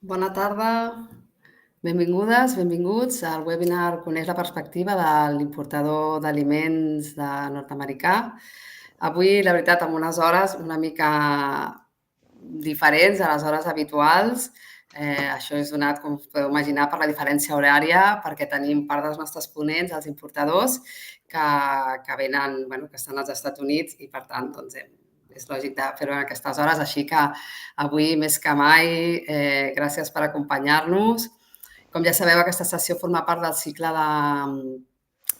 Bona tarda, benvingudes, benvinguts al webinar Coneix la perspectiva de l'importador d'aliments nord-americà. Avui, la veritat, amb unes hores una mica diferents a les hores habituals. Això és donat, com us podeu imaginar, per la diferència horària, perquè tenim part dels nostres ponents, els importadors, que venen, que estan als Estats Units i, per tant, doncs, és lògic de fer-ho en aquestes hores, així que avui, més que mai, gràcies per acompanyar-nos. Com ja sabeu, aquesta sessió forma part del cicle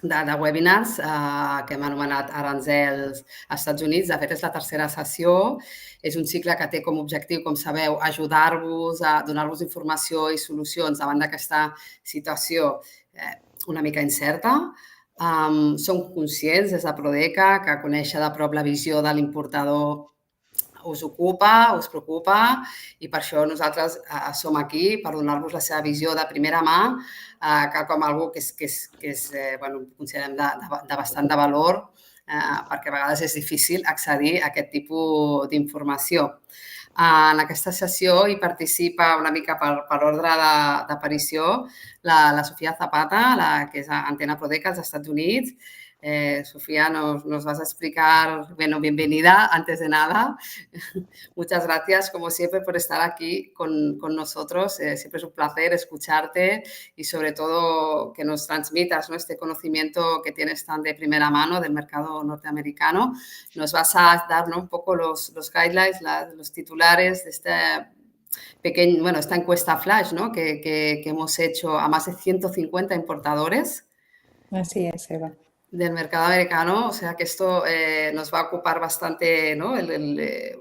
de webinars que hem anomenat Aranzels als Estats Units. De fet, és la tercera sessió. És un cicle que té com a objectiu, com sabeu, ajudar-vos a donar-vos informació i solucions davant d'aquesta situació una mica incerta. Som conscients des de Prodeca que conèixer de prop la visió de l'importador us ocupa, us preocupa i per això nosaltres som aquí per donar-vos la seva visió de primera mà, com algú que considerem de bastant de valor perquè a vegades és difícil accedir a aquest tipus d'informació. En aquesta sessió hi participa una mica per ordre d'aparició la Sofía Zapata, que és Antena Prodeca als Estats Units. Sofía, nos vas a explicar, bienvenida antes de nada. Muchas gracias, como siempre, por estar aquí con nosotros. Siempre es un placer escucharte y, sobre todo, que nos transmitas este conocimiento que tienes tan de primera mano del mercado norteamericano. Nos vas a dar un poco los guidelines, los titulares de esta encuesta flash que hemos hecho a más de 150 importadores. Así es, Eva. Del mercado americano, o sea que esto nos va a ocupar bastante,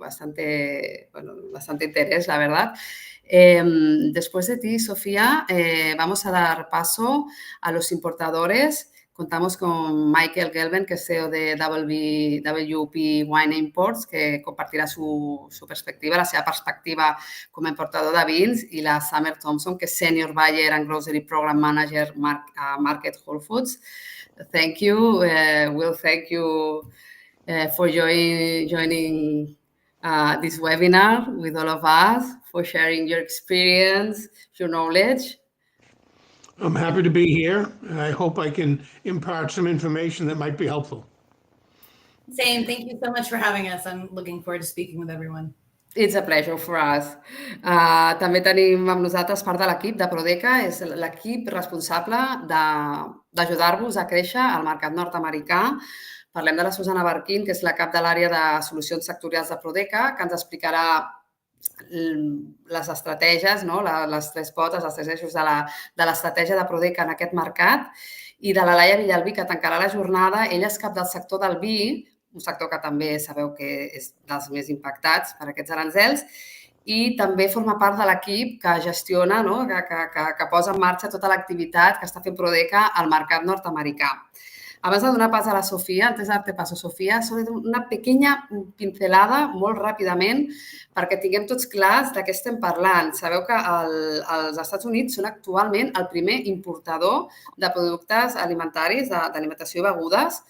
bastante interés, la verdad. Después de ti, Sofía, vamos a dar paso a los importadores. Contamos con Michael Gelben, que es CEO de WP Wine Imports, que compartirà su perspectiva, la seva perspectiva com a importador de vins, i la Summer Thompson, que és Senior Buyer and Grocery Program Manager Market Whole Foods. Thank you. Will, thank you for joining this webinar with all of us, for sharing your experience, your knowledge. I'm happy to be here, and I hope I can impart some information that might be helpful. Same. Thank you so much for having us. I'm looking forward to speaking with everyone. It's a pleasure for us. També tenim amb nosaltres part de l'equip de Prodeca, és l'equip responsable d'ajudar-vos a créixer al mercat nord-americà. Parlem de la Susana Barquín, que és la cap de l'àrea de solucions sectorials de Prodeca, que ens explicarà les estratègies, les tres potes, els tres eixos de l'estratègia de Prodeca en aquest mercat, i de la Laia Villalbí, que tancarà la jornada. Ella és cap del sector del vi, un sector que també sabeu que és dels més impactats per aquests aranzels, i també forma part de l'equip que gestiona, que posa en marxa tota l'activitat que està fent Prodeca al mercat nord-americà. Abans de donar pas a la Sofía, antes de darte paso, Sofía, sobre una pequeña pincelada, molt ràpidament, perquè tinguem tots clars de què estem parlant. Sabeu que els Estats Units són actualment el primer importador de productes alimentaris, d'alimentació i begudes.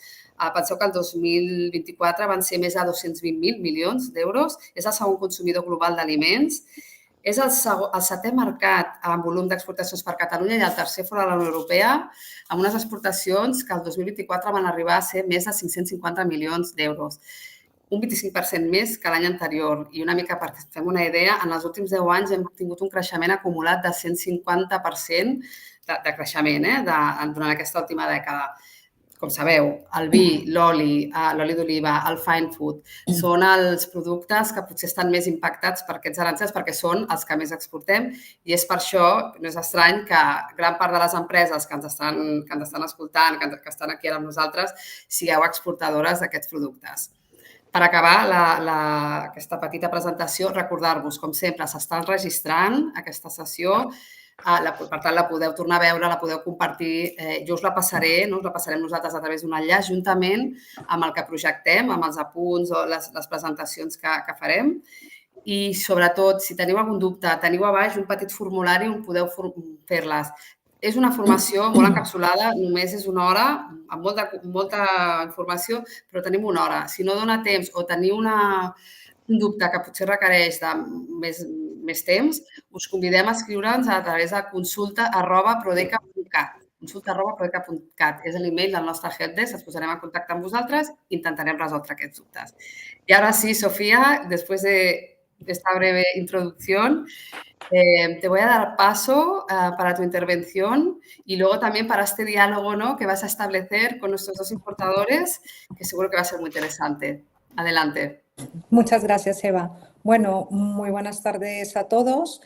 Penseu que el 2024 van ser més de 220.000 milions d'euros. És el segon consumidor global d'aliments. És el setè mercat en volum d'exportacions per Catalunya i el tercer fora de la Unió Europea, amb unes exportacions que el 2024 van arribar a ser més de 550 milions d'euros. Un 25% més que l'any anterior. I una mica per fer una idea, en els últims 10 anys hem tingut un creixement acumulat de 150% de creixement durant aquesta última dècada. Com sabeu, el vi, l'oli d'oliva, el fine food, són els productes que potser estan més impactats per aquests aranzels perquè són els que més exportem i és per això, no és estrany, que gran part de les empreses que ens estan escoltant, que estan aquí amb nosaltres, sigueu exportadores d'aquests productes. Per acabar aquesta petita presentació, recordar-vos, com sempre, s'està enregistrant aquesta sessió. Per tant, la podeu tornar a veure, la podeu compartir. Jo us la passaré, us la passarem nosaltres a través d'un enllaç, juntament amb el que projectem, amb els apunts o les presentacions que farem. I, sobretot, si teniu algun dubte, teniu a baix un petit formulari on podeu fer-les. És una formació molt encapsulada, només és una hora, amb molta informació, però tenim una hora. Si no dona temps o teniu un dubte que potser requereix de més temps, us convidem a escriure'ns a través de consulta@prodeca.cat. Consulta@prodeca.cat és l'email del nostre helpdesk, ens posarem en contacte amb vosaltres i intentarem resoldre aquests dubtes. Y ahora sí, Sofía, después de esta breve introducción, te voy a dar paso para tu intervención y luego también para este diálogo, ¿no?, que vas a establecer con nuestros dos importadores, que seguro que va a ser muy interesante. Adelante. Muchas gracias, Eva. Bueno, muy buenas tardes a todos.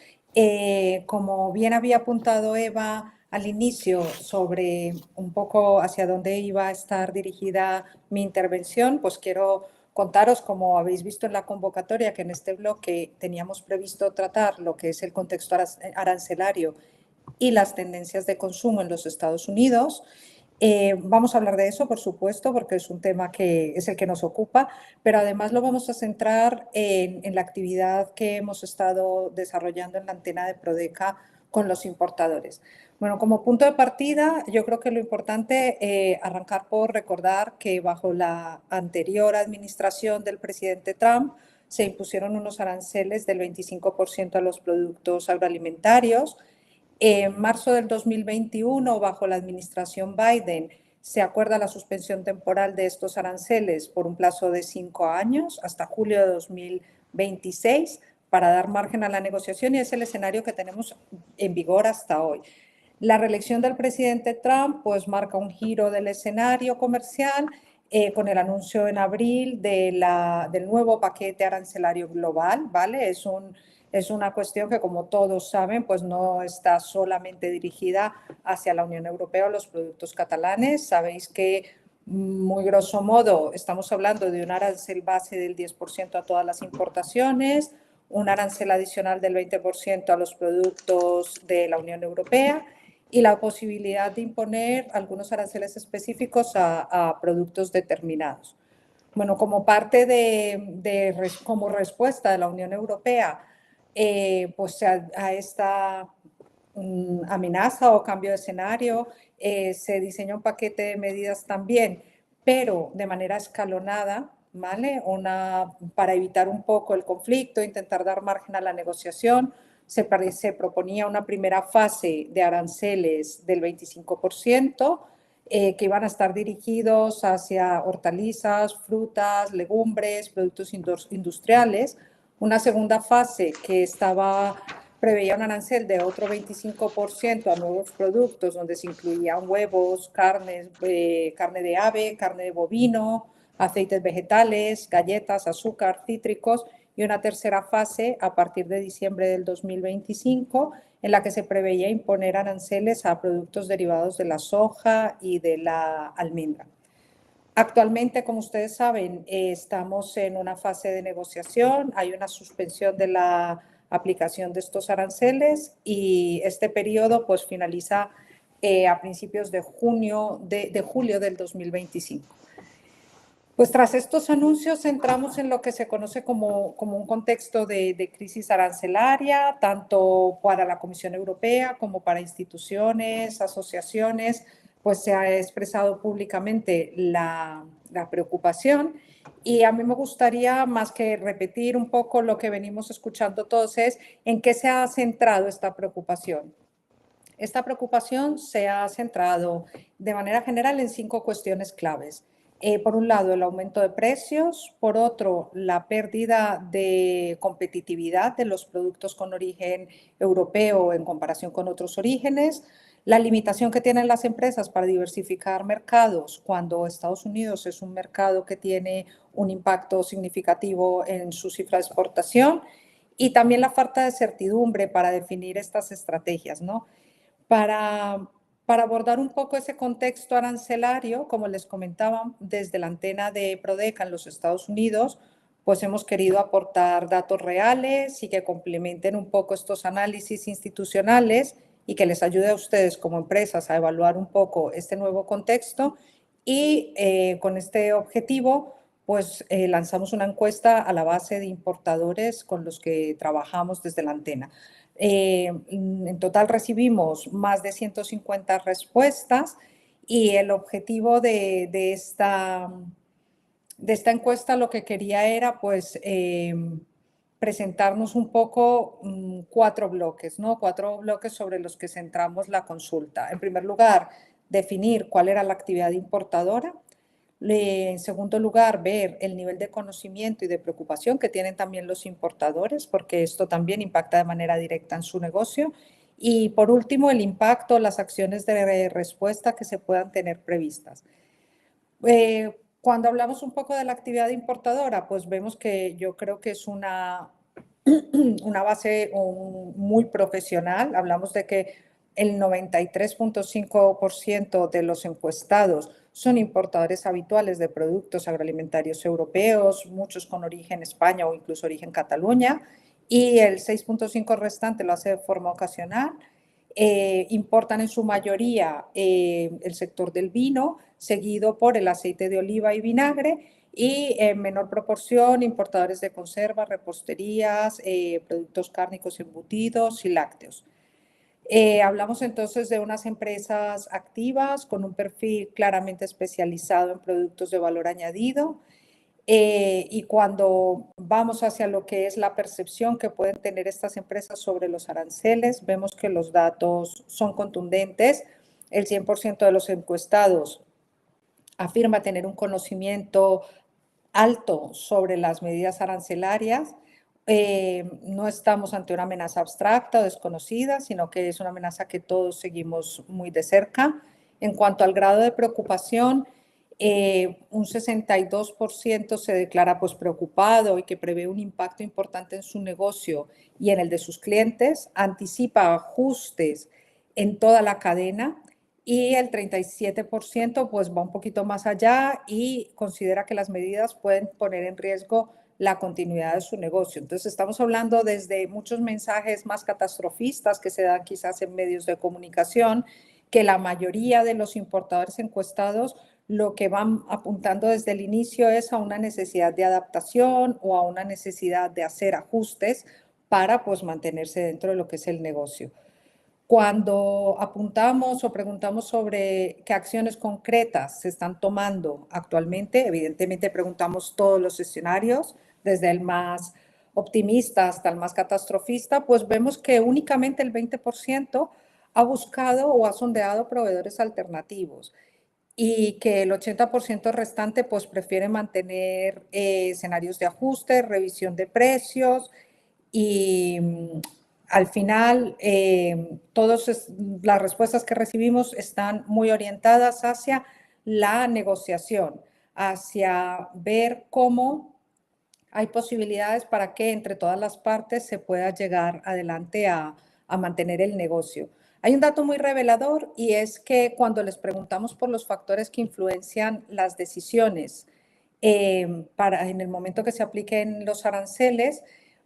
Como bien había apuntado Eva al inicio sobre un poco hacia dónde iba a estar dirigida mi intervención, pues quiero contaros, como habéis visto en la convocatoria, que en este bloque teníamos previsto tratar lo que es el contexto arancelario y las tendencias de consumo en los Estados Unidos. Vamos a hablar de eso, por supuesto, porque es un tema que es el que nos ocupa, pero además lo vamos a centrar en la actividad que hemos estado desarrollando en la antena de Prodeca con los importadores. Bueno, como punto de partida, yo creo que lo importante arrancar por recordar que bajo la anterior administración del presidente Trump se impusieron unos aranceles del 25% a los productos agroalimentarios. En marzo del 2021, bajo la administración Biden, se acuerda la suspensión temporal de estos aranceles por un plazo de 5 años, hasta julio de 2026, para dar margen a la negociación, y es el escenario que tenemos en vigor hasta hoy. La reelección del presidente Trump pues marca un giro del escenario comercial con el anuncio en abril del nuevo paquete arancelario global, ¿vale? Es una cuestión que, como todos saben, pues no está solamente dirigida hacia la Unión Europea o los productos catalanes. Sabéis que, muy grosso modo, estamos hablando de un arancel base del 10% a todas las importaciones, un arancel adicional del 20% a los productos de la Unión Europea y la posibilidad de imponer algunos aranceles específicos a productos determinados. Bueno, como parte como respuesta de la Unión Europea pues a esta amenaza o cambio de escenario, se diseñó un paquete de medidas también, pero de manera escalonada, ¿vale? Para evitar un poco el conflicto, intentar dar margen a la negociación. Se proponía una primera fase de aranceles del 25%, que iban a estar dirigidos hacia hortalizas, frutas, legumbres, productos industriales. Una segunda fase que preveía un arancel de otro 25% a nuevos productos, donde se incluían huevos, carne de ave, carne de bovino, aceites vegetales, galletas, azúcar, cítricos, y una tercera fase a partir de diciembre del 2025, en la que se preveía imponer aranceles a productos derivados de la soja y de la almendra. Actualmente, como ustedes saben, estamos en una fase de negociación, hay una suspensión de la aplicación de estos aranceles y este periodo pues finaliza a principios de julio del 2025. Pues tras estos anuncios entramos en lo que se conoce como un contexto de crisis arancelaria, tanto para la Comisión Europea como para instituciones, asociaciones, pues se ha expresado públicamente la preocupación. Y a mí me gustaría, más que repetir un poco lo que venimos escuchando todos, es en qué se ha centrado esta preocupación. Esta preocupación se ha centrado de manera general en 5 cuestiones claves. Por un lado, el aumento de precios. Por otro, la pérdida de competitividad de los productos con origen europeo en comparación con otros orígenes. La limitación que tienen las empresas para diversificar mercados cuando Estados Unidos es un mercado que tiene un impacto significativo en su cifra de exportación. Y también la falta de certidumbre para definir estas estrategias, ¿no? Para abordar un poco ese contexto arancelario, como les comentaba, desde la antena de Prodeca en los Estados Unidos, pues hemos querido aportar datos reales y que complementen un poco estos análisis institucionales y que les ayude a ustedes como empresas a evaluar un poco este nuevo contexto. Y con este objetivo, pues lanzamos una encuesta a la base de importadores con los que trabajamos desde la antena. En total recibimos más de 150 respuestas y el objetivo de esta encuesta lo que quería era pues presentarnos un poco 4 bloques, ¿no? 4 bloques sobre los que centramos la consulta. En primer lugar, definir cuál era la actividad importadora. En segundo lugar, ver el nivel de conocimiento y de preocupación que tienen también los importadores, porque esto también impacta de manera directa en su negocio. Y por último, el impacto, las acciones de respuesta que se puedan tener previstas. Cuando hablamos un poco de la actividad importadora, pues vemos que yo creo que es una base muy profesional. Hablamos de que el 93.5% de los encuestados son importadores habituales de productos agroalimentarios europeos, muchos con origen España o incluso origen Cataluña, y el 6.5% restante lo hace de forma ocasional. Importan en su mayoría el sector del vino, seguido por el aceite de oliva y vinagre, y en menor proporción importadores de conservas, reposterías, productos cárnicos embutidos y lácteos. Hablamos entonces de unas empresas activas con un perfil claramente especializado en productos de valor añadido. Y cuando vamos hacia lo que es la percepción que pueden tener estas empresas sobre los aranceles, vemos que los datos son contundentes. El 100% de los encuestados afirma tener un conocimiento alto sobre las medidas arancelarias. No estamos ante una amenaza abstracta o desconocida, sino que es una amenaza que todos seguimos muy de cerca. En cuanto al grado de preocupación, un 62% se declara pues preocupado y que prevé un impacto importante en su negocio y en el de sus clientes, anticipa ajustes en toda la cadena, y el 37% pues va un poquito más allá y considera que las medidas pueden poner en riesgo la continuidad de su negocio. Entonces estamos hablando desde muchos mensajes más catastrofistas que se dan quizás en medios de comunicación, que la mayoría de los importadores encuestados lo que van apuntando desde el inicio es a una necesidad de adaptación o a una necesidad de hacer ajustes para pues mantenerse dentro de lo que es el negocio. Cuando apuntamos o preguntamos sobre qué acciones concretas se están tomando actualmente, evidentemente preguntamos todos los escenarios, desde el más optimista hasta el más catastrofista, pues vemos que únicamente el 20% ha buscado o ha sondeado proveedores alternativos, y que el 80% restante pues prefiere mantener escenarios de ajuste, revisión de precios, y al final todas las respuestas que recibimos están muy orientadas hacia la negociación, hacia ver cómo hay posibilidades para que entre todas las partes se pueda llegar adelante a mantener el negocio. Hay un dato muy revelador, y es que cuando les preguntamos por los factores que influencian las decisiones en el momento que se apliquen los aranceles,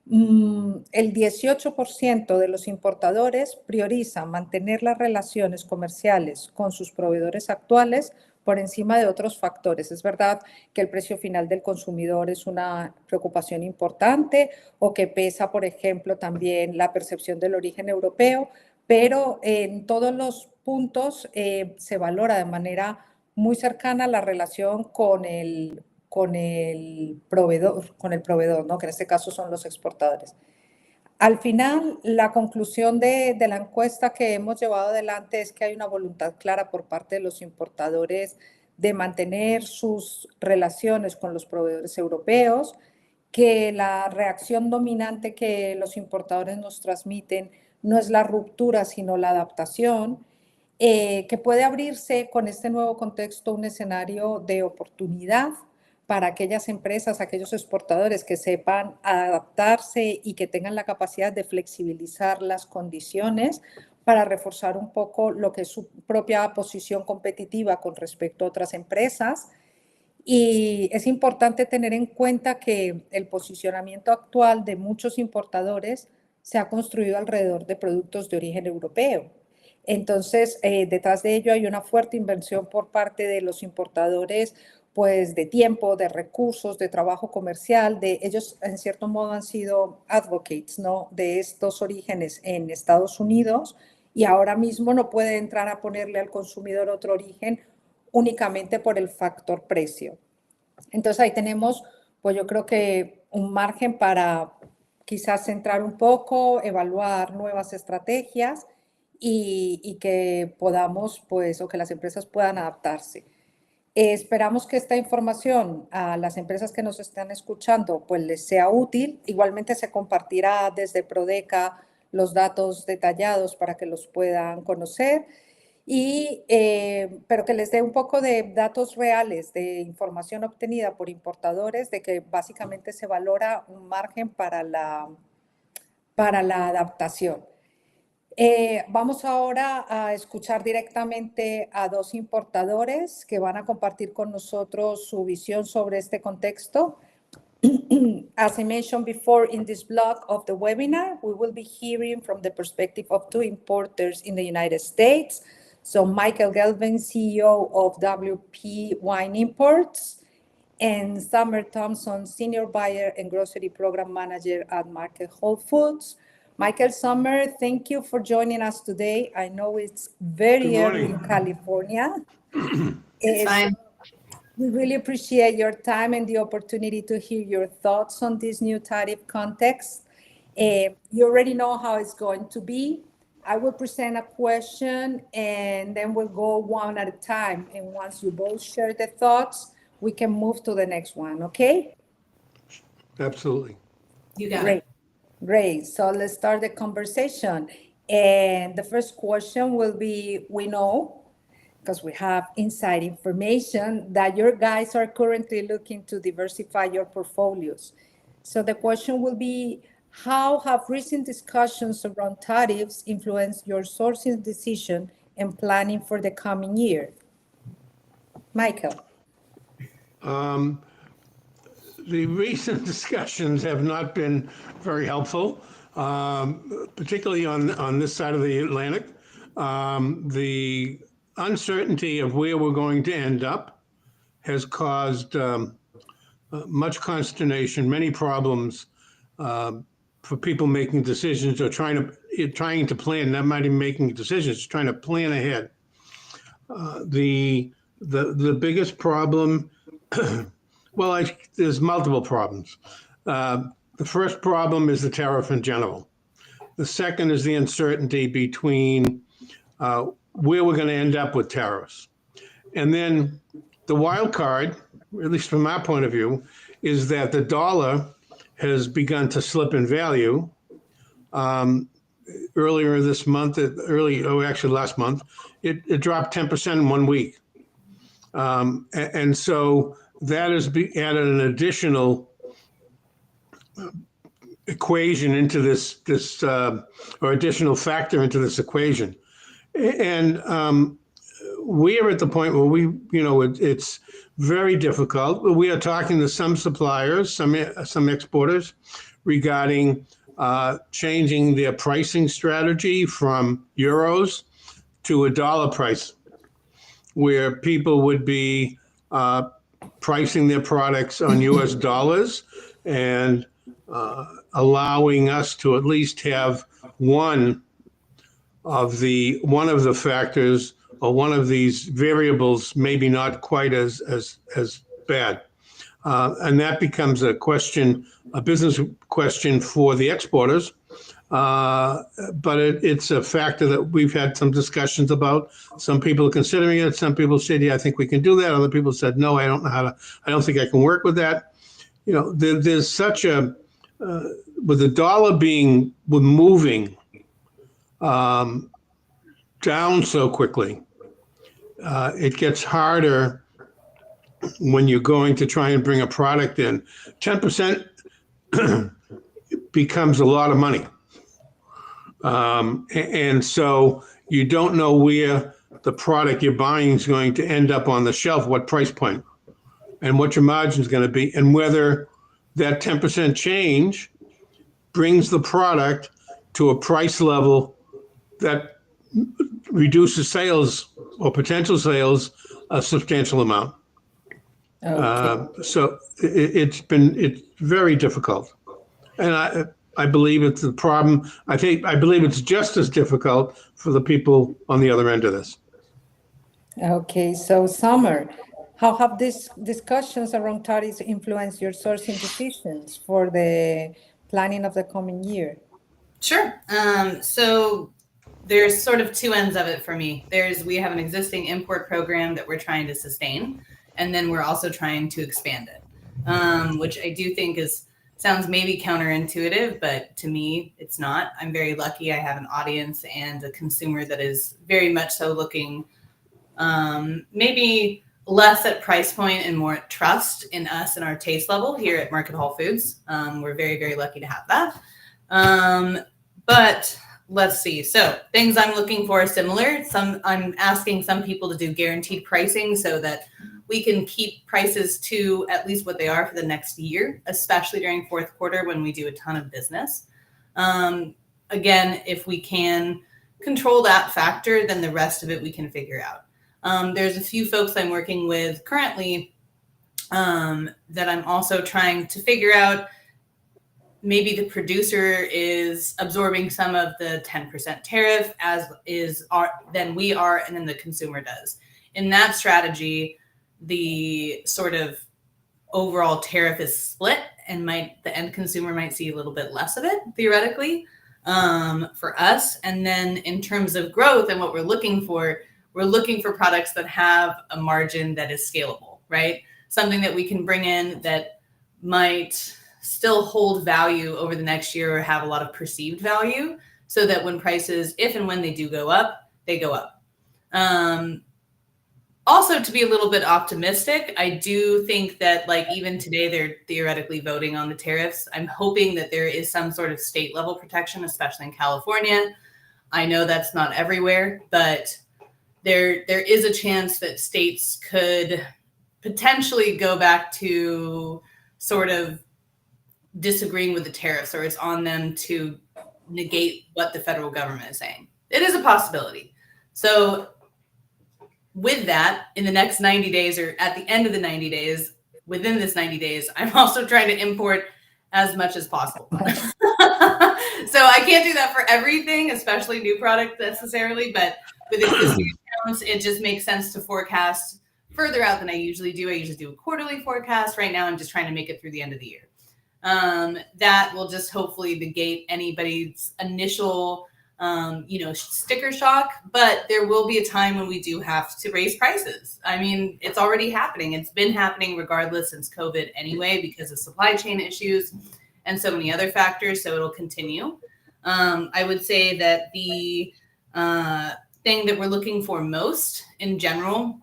el 18% de los importadores prioriza mantener las relaciones comerciales con sus proveedores actuales por encima de otros factores. Es verdad que el precio final del consumidor es una preocupación importante, o que pesa, por ejemplo, también la percepción del origen europeo, pero en todos los puntos se valora de manera muy cercana la relación con el proveedor, ¿no? Que en este caso son los exportadores. Al final, la conclusión de la encuesta que hemos llevado adelante es que hay una voluntad clara por parte de los importadores de mantener sus relaciones con los proveedores europeos, que la reacción dominante que los importadores nos transmiten no es la ruptura, sino la adaptación, que puede abrirse con este nuevo contexto un escenario de oportunidad para aquellas empresas, aquellos exportadores que sepan adaptarse y que tengan la capacidad de flexibilizar las condiciones para reforzar un poco lo que es su propia posición competitiva con respecto a otras empresas. Y es importante tener en cuenta que el posicionamiento actual de muchos importadores se ha construido alrededor de productos de origen europeo. Entonces, detrás de ello hay una fuerte inversión por parte de los importadores, pues de tiempo, de recursos, de trabajo comercial. Ellos en cierto modo han sido advocates, ¿no?, de estos orígenes en Estados Unidos, y ahora mismo no puede entrar a ponerle al consumidor otro origen únicamente por el factor precio. Entonces ahí tenemos, pues yo creo que un margen para quizás centrar un poco, evaluar nuevas estrategias y que podamos, pues, o que las empresas puedan adaptarse. Esperamos que esta información a las empresas que nos están escuchando pues les sea útil. Igualmente se compartirá desde Prodeca los datos detallados para que los puedan conocer, pero que les dé un poco de datos reales, de información obtenida por importadores, de que básicamente se valora un margen para la adaptación. Vamos ahora a escuchar directamente a dos importadores que van a compartir con nosotros su visión sobre este contexto. As I mentioned before in this block of the webinar, we will be hearing from the perspective of two importers in the United States. So Michael Gelvin, CEO of WP Wine Imports, and Summer Thompson, Senior Buyer and Grocery Program Manager at Market Whole Foods. Michael, Summer, thank you for joining us today. I know it's very early in California. It's fine. We really appreciate your time and the opportunity to hear your thoughts on this new tariff context. You already know how it's going to be. I will present a question and then we'll go one at a time. And once you both share the thoughts, we can move to the next one, okay? Absolutely. You got Great. it. Great. So let's start the conversation. And the first question will be, we know, because we have inside information, that your guys are currently looking to diversify your portfolios. So the question will be, how have recent discussions around tariffs influenced your sourcing decision and planning for the coming year? Michael. The recent discussions have not been very helpful, particularly on this side of the Atlantic. The uncertainty of where we're going to end up has caused much consternation, many problems for people making decisions or trying to plan, not even making decisions, trying to plan ahead. The biggest problem, well, there's multiple problems. The first problem is the tariff in general. The second is the uncertainty between where we're going to end up with tariffs. And then the wild card, at least from my point of view, is that the dollar has begun to slip in value. Earlier this month, actually last month, it dropped 10% in 1 week. And so that has added an additional equation into this or additional factor into this equation. And we are at the point where it's very difficult. We are talking to some suppliers, some exporters, regarding changing their pricing strategy from euros to a dollar price, where people would be pricing their products on US dollars and allowing us to at least have one of the factors or one of these variables, maybe not quite as bad. And that becomes a business question for the exporters. But it's a factor that we've had some discussions about. Some people are considering it. Some people said, yeah, I think we can do that. Other people said, no, I don't think I can work with that. There's such with the dollar moving down so quickly, it gets harder when you're going to try and bring a product in. 10% becomes a lot of money. And so you don't know where the product you're buying is going to end up on the shelf, what price point, and what your margin is going to be, and whether that 10% change brings the product to a price level that reduces sales or potential sales a substantial amount. Okay. So it's very difficult, and I believe it's the problem. I believe it's just as difficult for the people on the other end of this. Okay, so Summer, how have these discussions around tariffs influenced your sourcing decisions for the planning of the coming year? Sure. So there's sort of two ends of it for me. We have an existing import program that we're trying to sustain, and then we're also trying to expand it, which I do think sounds maybe counterintuitive, but to me, it's not. I'm very lucky. I have an audience and a consumer that is very much so looking maybe less at price point and more at trust in us and our taste level here at Market Hall Foods. We're very, very lucky to have that. But let's see. So things I'm looking for are similar. I'm asking some people to do guaranteed pricing so that we can keep prices to at least what they are for the next year, especially during fourth quarter when we do a ton of business. Again, if we can control that factor, then the rest of it we can figure out. There's a few folks I'm working with currently that I'm also trying to figure out. Maybe the producer is absorbing some of the 10% tariff than we are, and then the consumer does. In that strategy, the sort of overall tariff is split, and the end consumer might see a little bit less of it theoretically for us. And then in terms of growth and what we're looking for products that have a margin that is scalable, right? Something that we can bring in that might still hold value over the next year or have a lot of perceived value, so that when prices, if and when they do go up, they go up. Also, to be a little bit optimistic, I do think that even today they're theoretically voting on the tariffs. I'm hoping that there is some sort of state level protection, especially in California. I know that's not everywhere, but there is a chance that states could potentially go back to sort of disagreeing with the tariffs, or it's on them to negate what the federal government is saying. It is a possibility. So with that, in the next 90 days or at the end of the 90 days, within this 90 days, I'm also trying to import as much as possible. So I can't do that for everything, especially new product necessarily, but with existing accounts, it just makes sense to forecast further out than I usually do. I usually do a quarterly forecast. Right now, I'm just trying to make it through the end of the year. That will just hopefully negate anybody's initial, sticker shock, but there will be a time when we do have to raise prices. I mean, it's already happening. It's been happening regardless since COVID anyway, because of supply chain issues and so many other factors. So it'll continue. I would say that the thing that we're looking for most in general,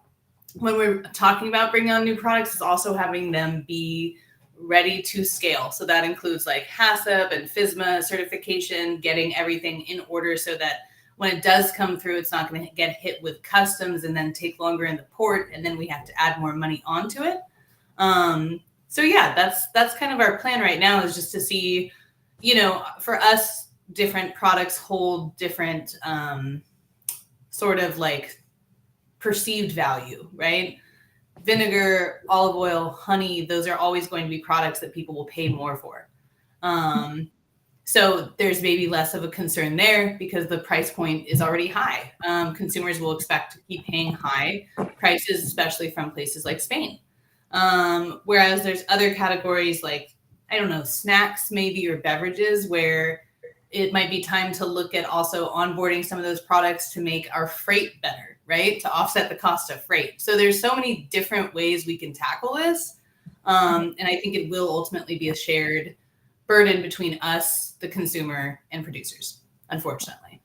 when we're talking about bringing on new products, is also having them be ready to scale. So that includes HACCP and FSMA certification, getting everything in order so that when it does come through, it's not going to get hit with customs and then take longer in the port, and then we have to add more money onto it. So yeah, that's kind of our plan right now, is just to see, for us, different products hold different sort of perceived value, right? Vinegar, olive oil, honey, those are always going to be products that people will pay more for. So there's maybe less of a concern there because the price point is already high. Consumers will expect to keep paying high prices, especially from places like Spain. Whereas there's other categories snacks maybe, or beverages, where it might be time to look at also onboarding some of those products to make our freight better, right? To offset the cost of freight. So there's so many different ways we can tackle this. And I think it will ultimately be a shared burden between us, the consumer, and producers, unfortunately.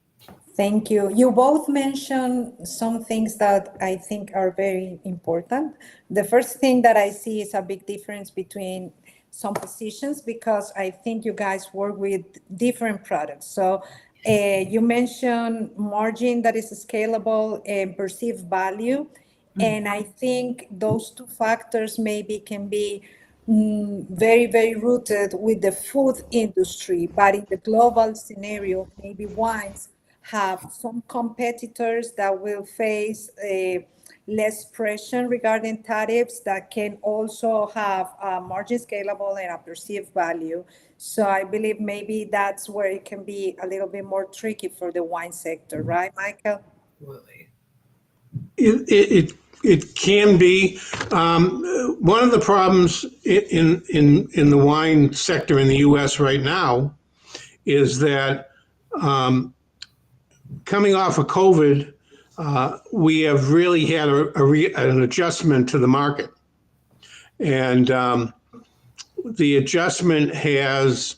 Thank you. You both mentioned some things that I think are very important. The first thing that I see is a big difference between some positions, because I think you guys work with different products. So you mentioned margin that is scalable and perceived value. Mm-hmm. And I think those two factors maybe can be very, very rooted with the food industry, but in the global scenario, maybe wines have some competitors that will face less pressure regarding tariffs that can also have a margin scalable and a perceived value. So I believe maybe that's where it can be a little bit more tricky for the wine sector, right, Michael? Absolutely. It can be. One of the problems in the wine sector in the U.S. right now is that coming off of COVID, we have really had an adjustment to the market. And the adjustment has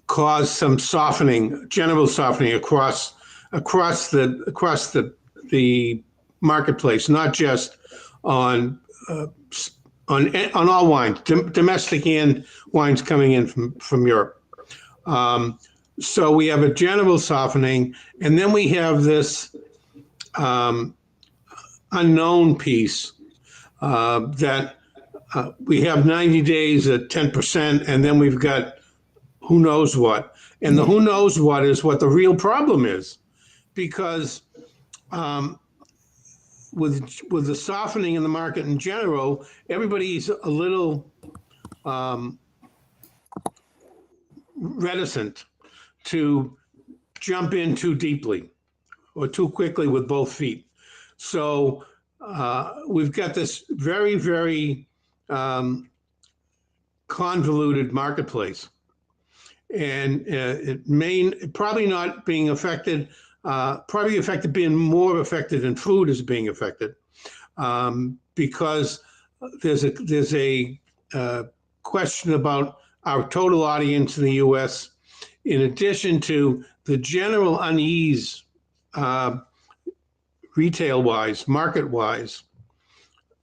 caused some softening, general softening across the marketplace, not just on all wines, domestic and wines coming in from Europe. So we have a general softening, and then we have this unknown piece that we have 90 days at 10%, and then we've got who knows what. And the who knows what is what the real problem is, because with the softening in the market in general, everybody's a little reticent to jump in too deeply or too quickly with both feet. So we've got this very, very convoluted marketplace, and it may probably not being affected. Probably being more affected than food is being affected, because there's a question about our total audience in the U.S. in addition to the general unease, retail-wise, market-wise,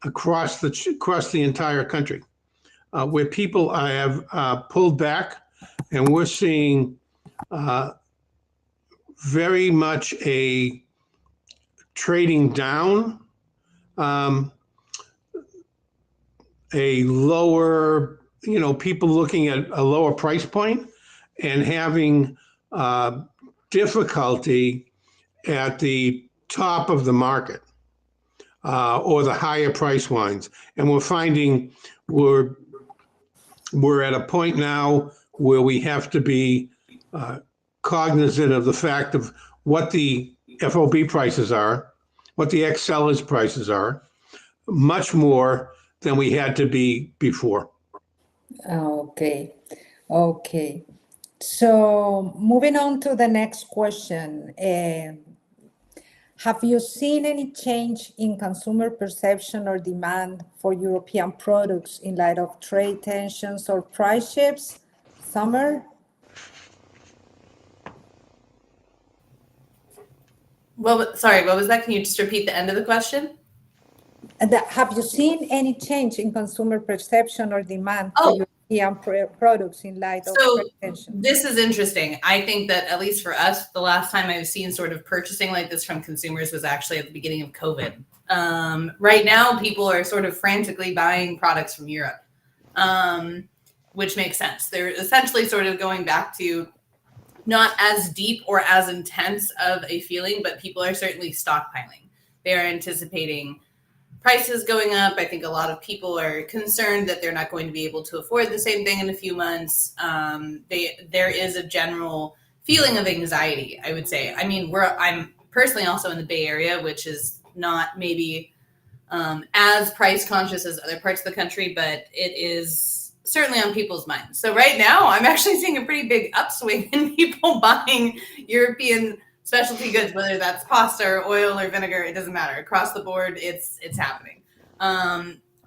across the entire country, where people have pulled back, and we're seeing very much a trading down, a lower, people looking at a lower price point and having difficulty at the top of the market or the higher price wines. And we're finding we're at a point now where we have to be cognizant of the fact of what the FOB prices are, what the ex-sellers prices are, much more than we had to be before. Okay. So moving on to the next question. Have you seen any change in consumer perception or demand for European products in light of trade tensions or price shifts? Summer? Well, sorry, what was that? Can you just repeat the end of the question? Have you seen any change in consumer perception or demand for European products in light of trade tensions? This is interesting. I think that at least for us, the last time I've seen sort of purchasing like this from consumers was actually at the beginning of COVID. Right now, people are sort of frantically buying products from Europe, which makes sense. They're essentially sort of going back to not as deep or as intense of a feeling, but people are certainly stockpiling. They are anticipating prices going up. I think a lot of people are concerned that they're not going to be able to afford the same thing in a few months. There is a general feeling of anxiety, I would say. I mean, I'm personally also in the Bay Area, which is not maybe as price conscious as other parts of the country, but it is certainly on people's minds. So right now, I'm actually seeing a pretty big upswing in people buying European specialty goods, whether that's pasta or oil or vinegar, it doesn't matter. Across the board, it's happening.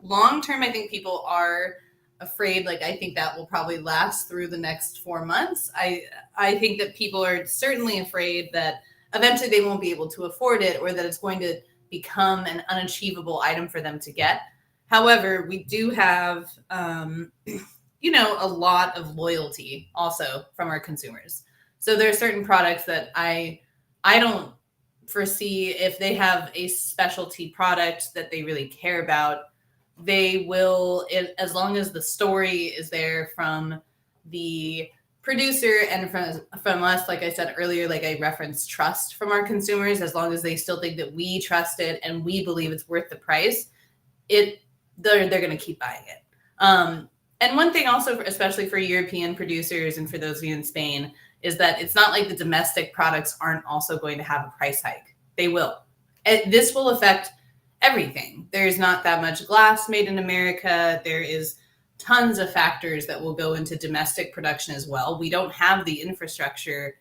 Long term, I think people are afraid. Like, I think that will probably last through the next 4 months. I think that people are certainly afraid that eventually they won't be able to afford it, or that it's going to become an unachievable item for them to get. However, we do have, a lot of loyalty also from our consumers. So there are certain products that I don't foresee, if they have a specialty product that they really care about, they will, as long as the story is there from the producer and from us, like I said earlier, like I referenced trust from our consumers, as long as they still think that we trust it and we believe it's worth the price, they're going to keep buying it. And one thing also, especially for European producers and for those of you in Spain, is that it's not like the domestic products aren't also going to have a price hike. They will. This will affect everything. There's not that much glass made in America. There is tons of factors that will go into domestic production as well. We don't have the infrastructure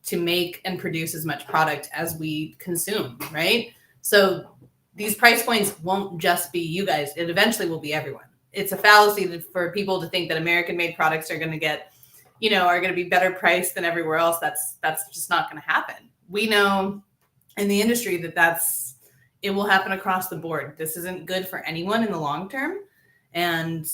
to make and produce as much product as we consume, right? So these price points won't just be you guys. It eventually will be everyone. It's a fallacy for people to think that American-made products are going to get, are going to be better priced than everywhere else. That's just not going to happen. We know in the industry that it will happen across the board. This isn't good for anyone in the long term. And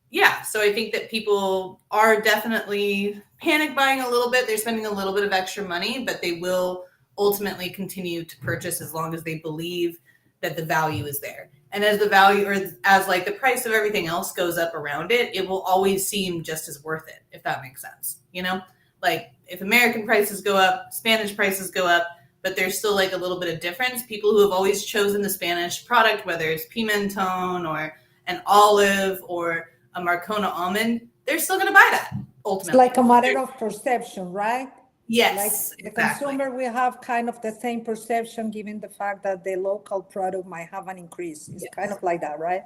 yeah, so I think that people are definitely panic buying a little bit. They're spending a little bit of extra money, but they will ultimately continue to purchase as long as they believe that the value is there. And as the value, or as like the price of everything else goes up around it, it will always seem just as worth it, if that makes sense. Like if American prices go up, Spanish prices go up, but there's still like a little bit of difference. People who have always chosen the Spanish product, whether it's pimenton or an olive or a Marcona almond, they're still going to buy that ultimately. It's like a matter of perception, right? Yes, like the exactly. consumer will have kind of the same perception given the fact that the local product might have an increase. It's kind of like that, right?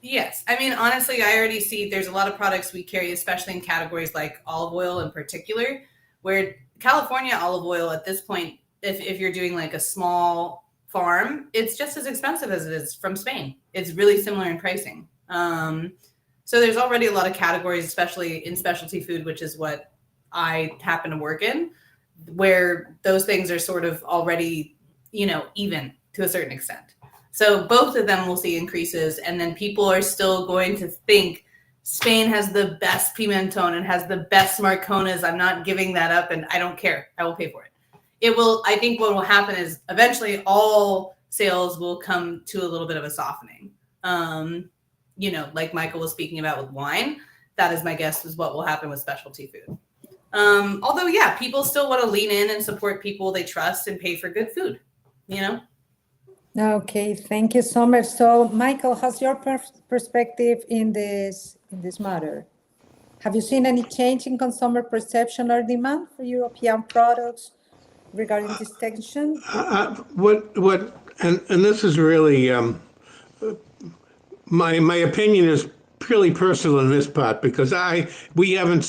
Yes. I mean, honestly, I already see there's a lot of products we carry, especially in categories like olive oil in particular, where California olive oil at this point, if you're doing like a small farm, it's just as expensive as it is from Spain. It's really similar in pricing. So there's already a lot of categories, especially in specialty food, which is what I happen to work in, where those things are sort of already, even to a certain extent. So both of them will see increases, and then people are still going to think Spain has the best pimenton and has the best Marconas. I'm not giving that up, and I don't care. I will pay for it. I think what will happen is eventually all sales will come to a little bit of a softening. Like Michael was speaking about with wine, that is my guess is what will happen with specialty food. Although, yeah, people still want to lean in and support people they trust and pay for good food, Okay, thank you so much. So, Michael, how's your perspective in this matter? Have you seen any change in consumer perception or demand for European products regarding this tension? And this is really my opinion is purely personal in this part because we haven't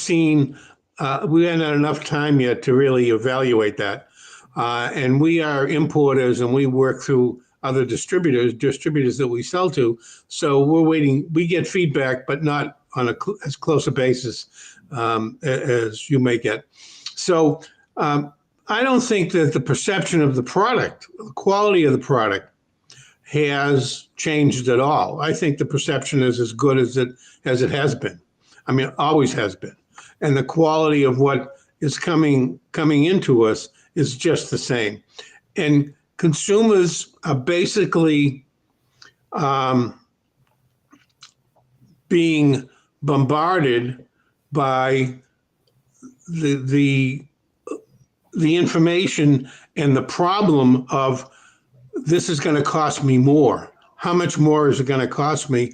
had enough time yet to really evaluate that, and we are importers and we work through other distributors that we sell to. So we're waiting. We get feedback, but not on as close a basis as you may get. So I don't think that the perception of the product, the quality of the product, has changed at all. I think the perception is as good as it has been. I mean, it always has been. And the quality of what is coming into us is just the same. And consumers are basically being bombarded by the information and the problem of this is going to cost me more. How much more is it going to cost me?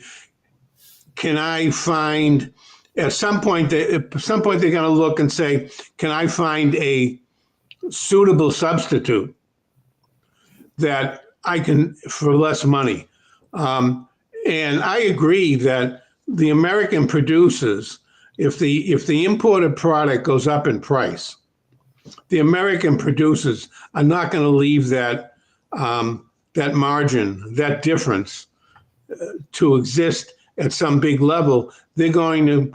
Can I find at some point they're going to look and say, can I find a suitable substitute that I can for less money? And I agree that the American producers, if the imported product goes up in price, the American producers are not going to leave that margin, that difference, to exist at some big level. They're going to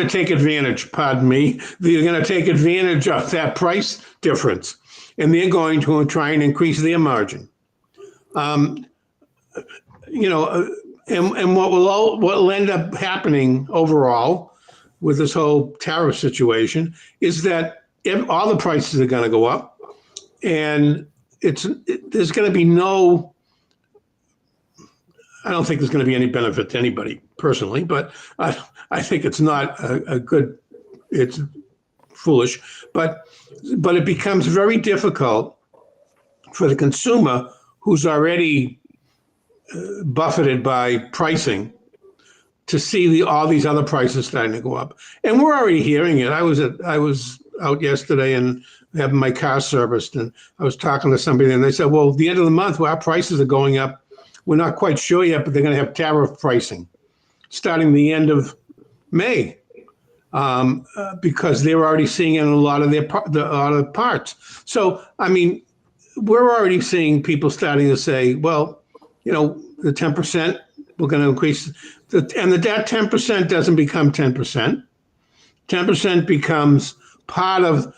take advantage. Pardon me. They're going to take advantage of that price difference, and they're going to try and increase their margin. And what will end up happening overall with this whole tariff situation is that all the prices are going to go up, and there's going to be no. I don't think there's going to be any benefit to anybody personally, but I think it's not a good. It's foolish, but it becomes very difficult for the consumer who's already buffeted by pricing to see all these other prices starting to go up, and we're already hearing it. I was out yesterday and having my car serviced, and I was talking to somebody, and they said, well, at the end of the month, our prices are going up. We're not quite sure yet, but they're going to have tariff pricing starting the end of May, because they're already seeing it in a lot of their parts. So, I mean, we're already seeing people starting to say, well, you know, the 10%, we're going to increase, that 10% doesn't become 10%. 10% becomes part of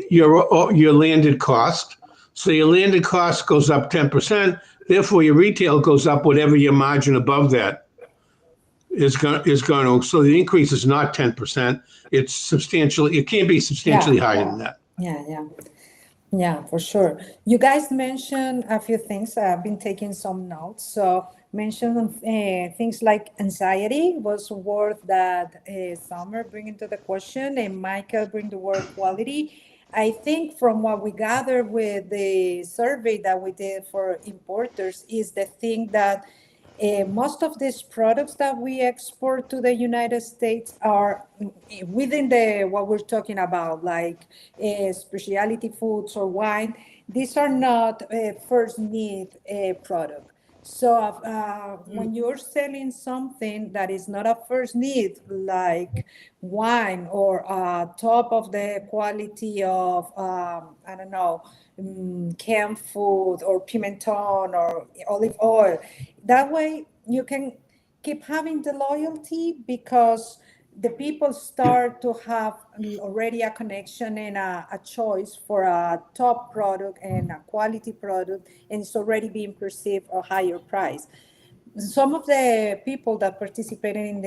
your landed cost. So your landed cost goes up 10%. Therefore, your retail goes up whatever your margin above that is going to. So the increase is not 10%. It's substantially. It can't be substantially higher than that. Yeah, for sure. You guys mentioned a few things. I've been taking some notes. So mention things like anxiety was a word that Summer bring into the question, and Michael bring the word quality. I think from what we gathered with the survey that we did for importers is the thing that most of these products that we export to the United States are within what we're talking about, like specialty foods or wine. These are not first need product. So when you're selling something that is not a first need, like wine or top of the quality of, I don't know, canned food or pimenton or olive oil, that way you can keep having the loyalty because the people start to have already a connection and a choice for a top product and a quality product, and it's already being perceived a higher price. Some of the people that participated in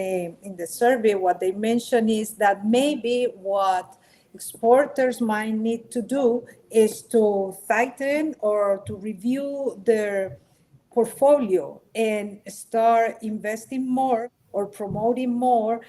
the survey, what they mentioned is that maybe what exporters might need to do is to tighten or to review their portfolio and start investing more or promoting more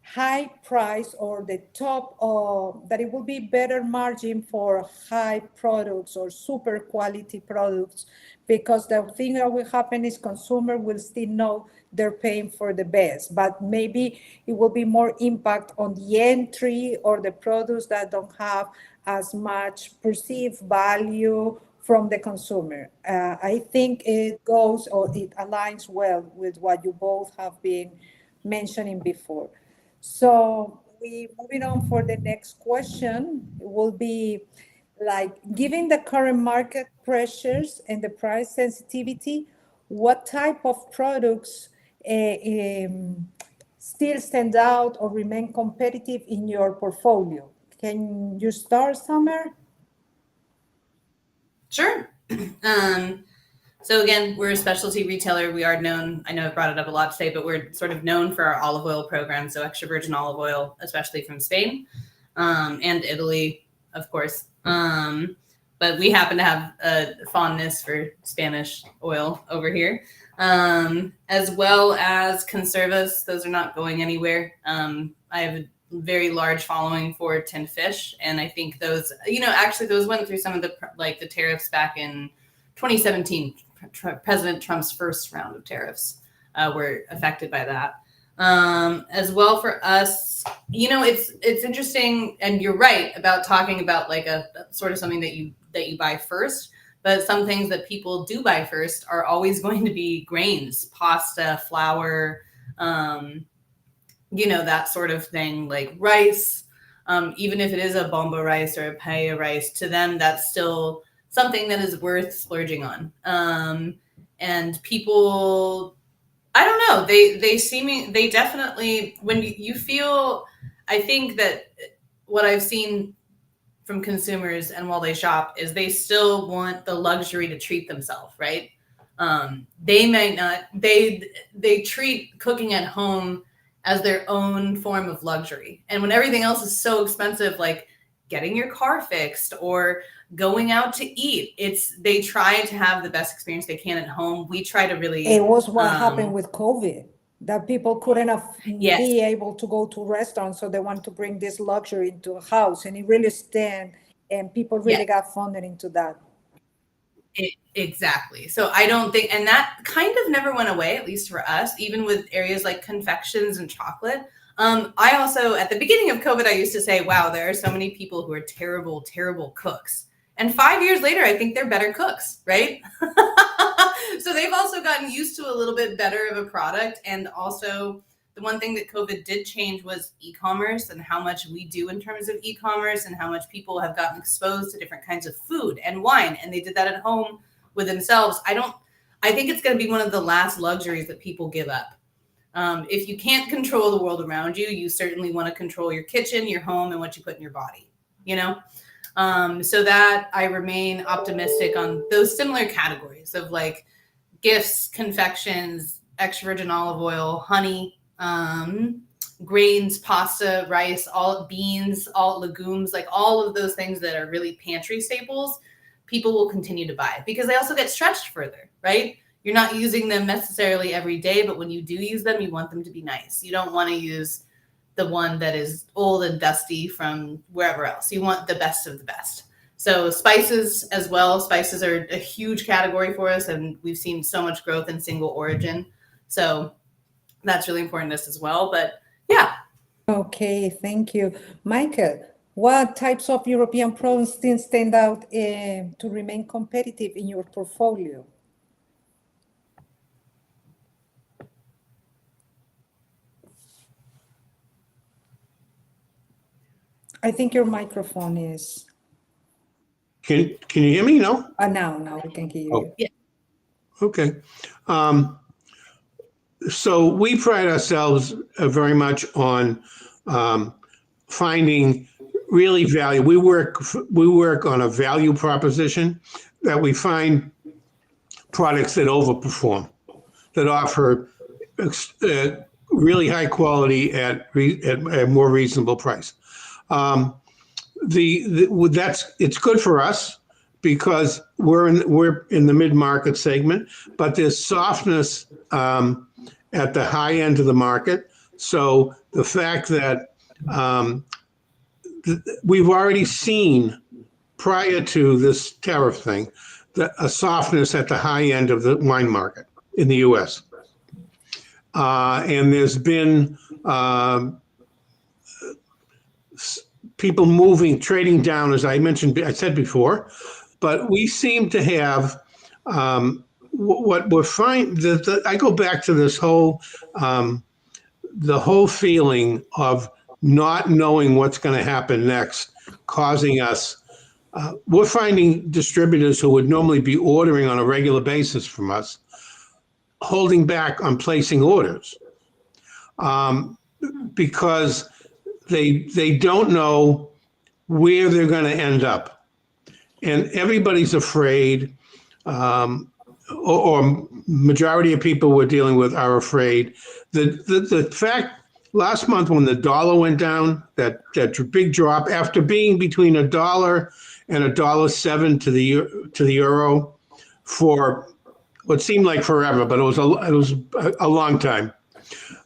high price or the top of that. It will be better margin for high products or super quality products, because the thing that will happen is consumer will still know they're paying for the best, but maybe it will be more impact on the entry or the products that don't have as much perceived value from the consumer. I think it goes or it aligns well with what you both have been mentioning before. So we moving on for the next question. It will be like, given the current market pressures and the price sensitivity, what type of products still stand out or remain competitive in your portfolio? Can you start, Summer? Sure. So again, we're a specialty retailer. We are known, I know I brought it up a lot today, but we're sort of known for our olive oil program. So extra virgin olive oil, especially from Spain and Italy, of course. But we happen to have a fondness for Spanish oil over here, as well as conservas. Those are not going anywhere. I have a very large following for tinned fish, and I think those, actually those went through some of the tariffs back in 2017. President Trump's first round of tariffs were affected by that. As well for us, it's interesting, and you're right about talking about like a sort of something that you buy first, but some things that people do buy first are always going to be grains, pasta, flour, that sort of thing, like rice. Even if it is a bomba rice or a paella rice, to them that's still something that is worth splurging on. And people, I don't know, they definitely, when you feel, I think that what I've seen from consumers and while they shop is they still want the luxury to treat themselves, right? They might not, they treat cooking at home as their own form of luxury. And when everything else is so expensive, like getting your car fixed or going out to eat, they try to have the best experience they can at home. We try to really. It was what happened with COVID, that people couldn't be able to go to restaurants, so they want to bring this luxury into a house, and it really and people really got funded into that. Exactly. So I don't think, and that kind of never went away, at least for us, even with areas like confections and chocolate. I also, at the beginning of COVID, I used to say, wow, there are so many people who are terrible, terrible cooks. And 5 years later, I think they're better cooks, right? So they've also gotten used to a little bit better of a product. And also, the one thing that COVID did change was e-commerce and how much we do in terms of e-commerce and how much people have gotten exposed to different kinds of food and wine. And they did that at home with themselves. I think it's going to be one of the last luxuries that people give up. If you can't control the world around you, you certainly want to control your kitchen, your home, and what you put in your body, you know? So that I remain optimistic on those similar categories of like gifts, confections, extra virgin olive oil, honey, grains, pasta, rice, all beans, all legumes, like all of those things that are really pantry staples, people will continue to buy because they also get stretched further, right? You're not using them necessarily every day, but when you do use them, you want them to be nice. You don't want to use the one that is old and dusty from wherever else. You want the best of the best. So spices as well. Spices are a huge category for us, and we've seen so much growth in single origin. So that's really important to us as well. But yeah. Okay, thank you. Michael, what types of European products still stand out to remain competitive in your portfolio? I think your microphone is... Can you hear me? No? Now we can hear you. Oh. Yeah. Okay. So we pride ourselves very much on finding really value. We work on a value proposition that we find products that overperform, that offer really high quality at a more reasonable price. It's good for us because we're in the mid-market segment, but there's softness at the high end of the market. So the fact that we've already seen prior to this tariff thing, a softness at the high end of the wine market in the U.S. And there's been people trading down, as I said before, but we seem to have what we're finding. I go back to this whole, the whole feeling of not knowing what's going to happen next, causing us. We're finding distributors who would normally be ordering on a regular basis from us, holding back on placing orders because they don't know where they're going to end up. And everybody's afraid, or majority of people we're dealing with are afraid. The fact last month when the dollar went down, that big drop after being between $1 and $1.07 to the euro for what seemed like forever, but it was a long time.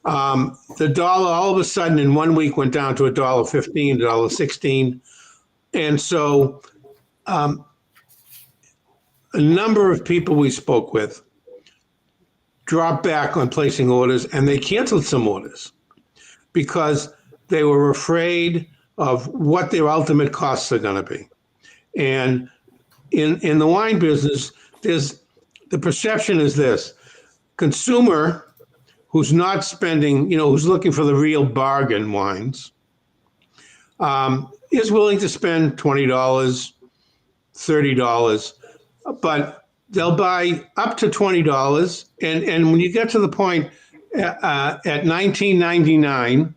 The dollar all of a sudden in 1 week went down to $1.15, $1.16. And so a number of people we spoke with dropped back on placing orders, and they canceled some orders because they were afraid of what their ultimate costs are going to be. And in the wine business, the perception is this: consumer who's not spending, who's looking for the real bargain wines, is willing to spend $20, $30, but they'll buy up to $20. And when you get to the point at $19.99,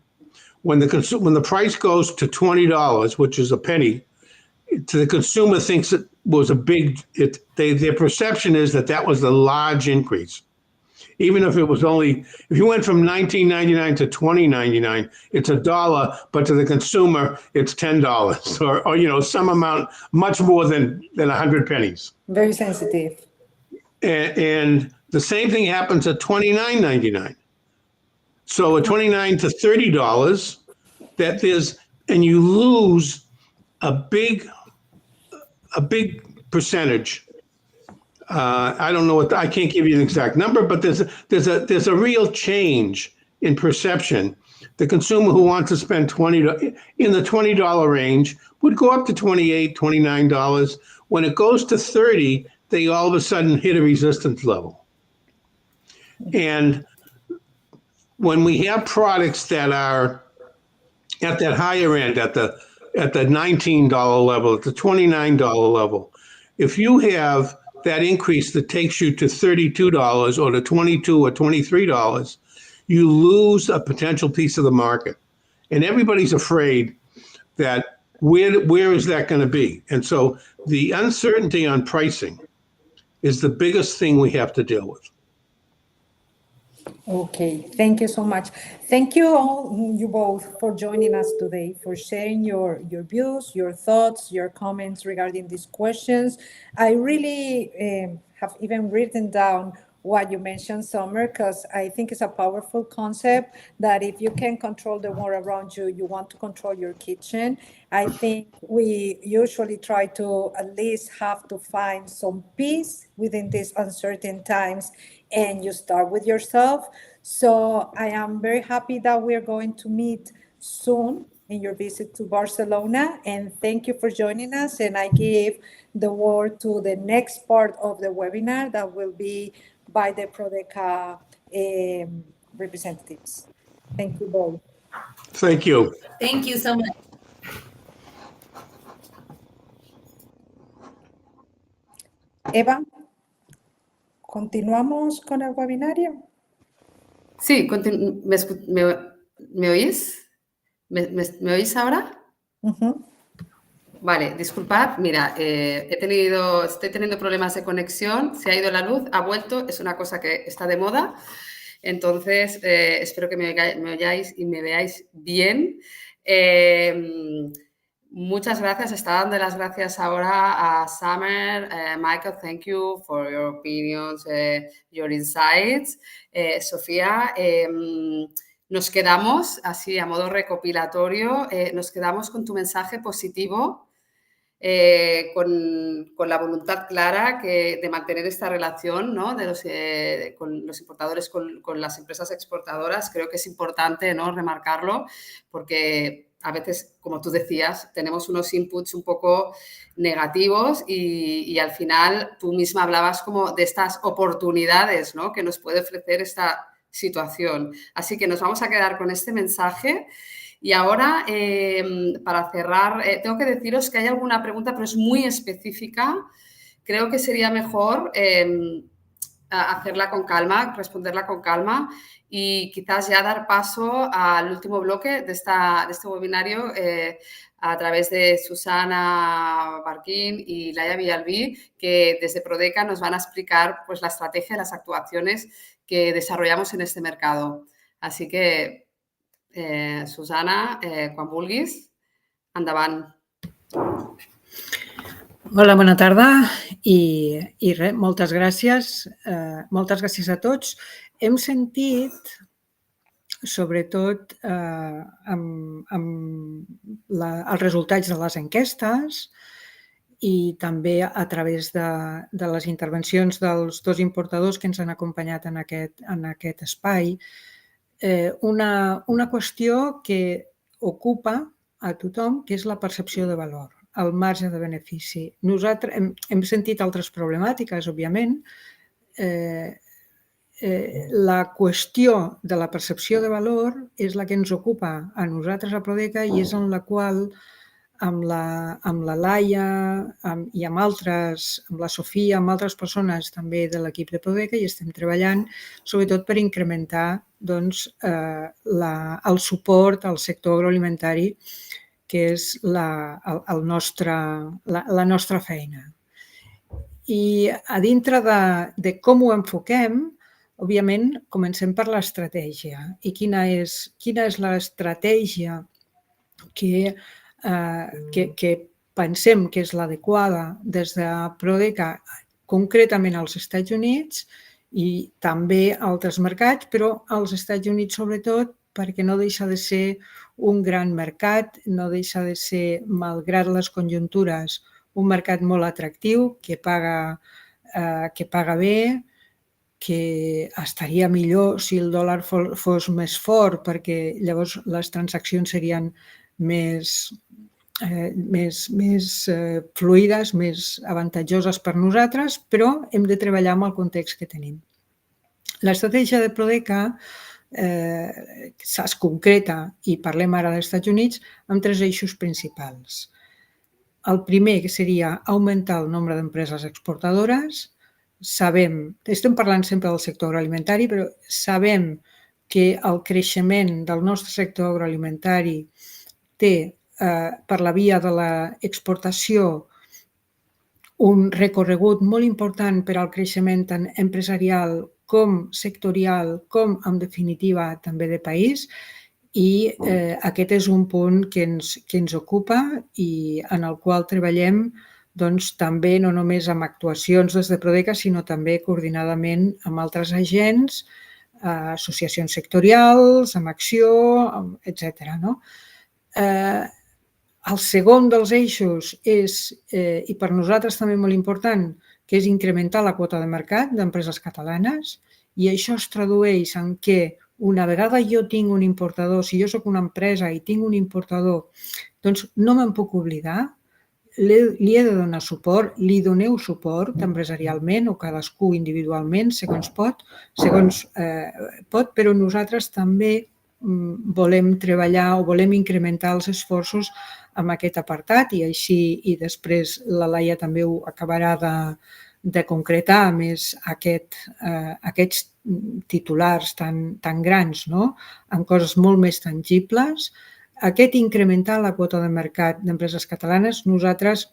when the price goes to $20, which is a penny, to the consumer thinks it was their perception is that was a large increase. Even if it was if you went from $19.99 to $20.99, it's $1, but to the consumer, it's $10 or some amount much more than 100 pennies. Very sensitive. And the same thing happens at $29.99. So at $29 to $30, and you lose a big percentage. I don't know I can't give you an exact number, but there's a real change in perception The consumer who wants to spend in the $20 range would go up to $28, $29. When it goes to $30, they all of a sudden hit a resistance level. And when we have products that are at that higher end, at the $19 level, at the $29 level, if you have that increase that takes you to $32 or to $22 or $23, you lose a potential piece of the market. And everybody's afraid that where is that going to be? And so the uncertainty on pricing is the biggest thing we have to deal with. Okay, thank you so much. Thank you all, you both, for joining us today, for sharing your views, your thoughts, your comments regarding these questions. I really have even written down what you mentioned, Summer, because I think it's a powerful concept that if you can control the world around you, you want to control your kitchen. I think we usually try to at least have to find some peace within these uncertain times, and you start with yourself. So I am very happy that we're going to meet soon in your visit to Barcelona, and thank you for joining us. And I give the word to the next part of the webinar that will be by the Prodeca representatives. Thank you both. Thank you. Thank you so much. Eva, ¿continuamos con el webinario? Sí, ¿me oís? ¿Me oís ahora? Uh-huh. Vale, disculpad, mira, estoy teniendo problemas de conexión, se ha ido la luz, ha vuelto, es una cosa que está de moda, entonces espero que me oyáis y me veáis bien. Muchas gracias, está dando las gracias ahora a Summer. Michael, thank you for your opinions, your insights. Sofía, nos quedamos, así a modo recopilatorio, nos quedamos con tu mensaje positivo, con la voluntad clara de mantener esta relación, ¿no? Con los importadores, con las empresas exportadoras. Creo que es importante, ¿no?, remarcarlo, porque a veces, como tú decías, tenemos unos inputs un poco negativos y al final tú misma hablabas como de estas oportunidades, ¿no?, que nos puede ofrecer esta situación. Así que nos vamos a quedar con este mensaje. Y ahora, para cerrar, tengo que deciros que hay alguna pregunta, pero es muy específica. Creo que sería mejor hacerla con calma, responderla con calma y quizás ya dar paso al último bloque de este webinario a través de Susana Barquín y Laia Villalbí, que desde Prodeca nos van a explicar, pues, la estrategia y las actuaciones que desarrollamos en este mercado. Así que, Susana, quan vulguis, endavant. Hola, bona tarda i res, moltes gràcies a tots. Hem sentit, sobretot amb els resultats de les enquestes i també a través de les intervencions dels dos importadors que ens han acompanyat en aquest espai, una qüestió que ocupa a tothom, que és la percepció de valor, el marge de benefici. Nosaltres hem sentit altres problemàtiques, òbviament. La qüestió de la percepció de valor és la que ens ocupa a nosaltres a Prodeca i és en la qual amb la Laia i amb altres, amb la Sofia, amb altres persones també de l'equip de Prodeca, i estem treballant sobretot per incrementar el suport al sector agroalimentari, que és la nostra feina. I a dintre de com ho enfoquem, òbviament, comencem per l'estratègia. I quina és l'estratègia que pensem que és l'adequada des de Prodeca, concretament als Estats Units i també a altres mercats, però als Estats Units sobretot perquè no deixa de ser un gran mercat, no deixa de ser, malgrat les conjuntures, un mercat molt atractiu, que paga bé, que estaria millor si el dòlar fos més fort, perquè llavors les transaccions serien més fluides, més avantatjoses per nosaltres, però hem de treballar amb el context que tenim. L'estratègia de Prodeca es concreta, i parlem ara dels Estats Units, amb 3 eixos principals. El primer que seria augmentar el nombre d'empreses exportadores. Estem parlant sempre del sector agroalimentari, però sabem que el creixement del nostre sector agroalimentari té, per la via de l'exportació, un recorregut molt important per al creixement tant empresarial com sectorial, com, en definitiva, també de país. I aquest és un punt que ens ocupa i en el qual treballem també no només amb actuacions des de Prodeca, sinó també coordinadament amb altres agents, associacions sectorials, amb Acció, etc. El segon dels eixos és, i per nosaltres també molt important, que és incrementar la quota de mercat d'empreses catalanes, i això es tradueix en que una vegada jo tinc un importador, si jo soc una empresa i tinc un importador, doncs no me'n puc oblidar, li he de donar suport, li doneu suport empresarialment o cadascú individualment, segons pot, però nosaltres també volem treballar o volem incrementar els esforços en aquest apartat i així, i després la Laia també ho acabarà de concretar més aquests titulars tan grans, en coses molt més tangibles. Aquest incrementar la quota de mercat d'empreses catalanes, nosaltres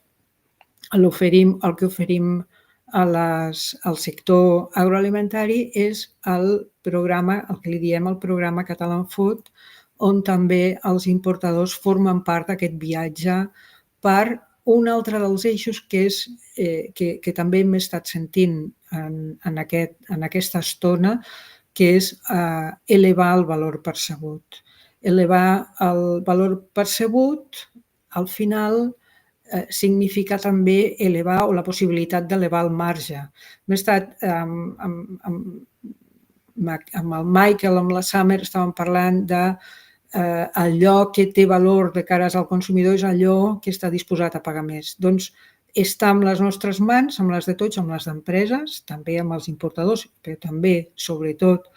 el que oferim al sector agroalimentari és el programa, el que li diem el programa Catalan Food, on també els importadors formen part d'aquest viatge per un altre dels eixos que també hem estat sentint en aquesta estona, que és elevar el valor percebut. Elevar el valor percebut, al final, significa també elevar o la possibilitat d'elevar el marge. Hem estat amb el Michael, amb la Summer, estàvem parlant de allò que té valor de cara al consumidor és allò que està disposat a pagar més. Doncs està en les nostres mans, amb les de tots, amb les d'empreses, també amb els importadors, però també, sobretot,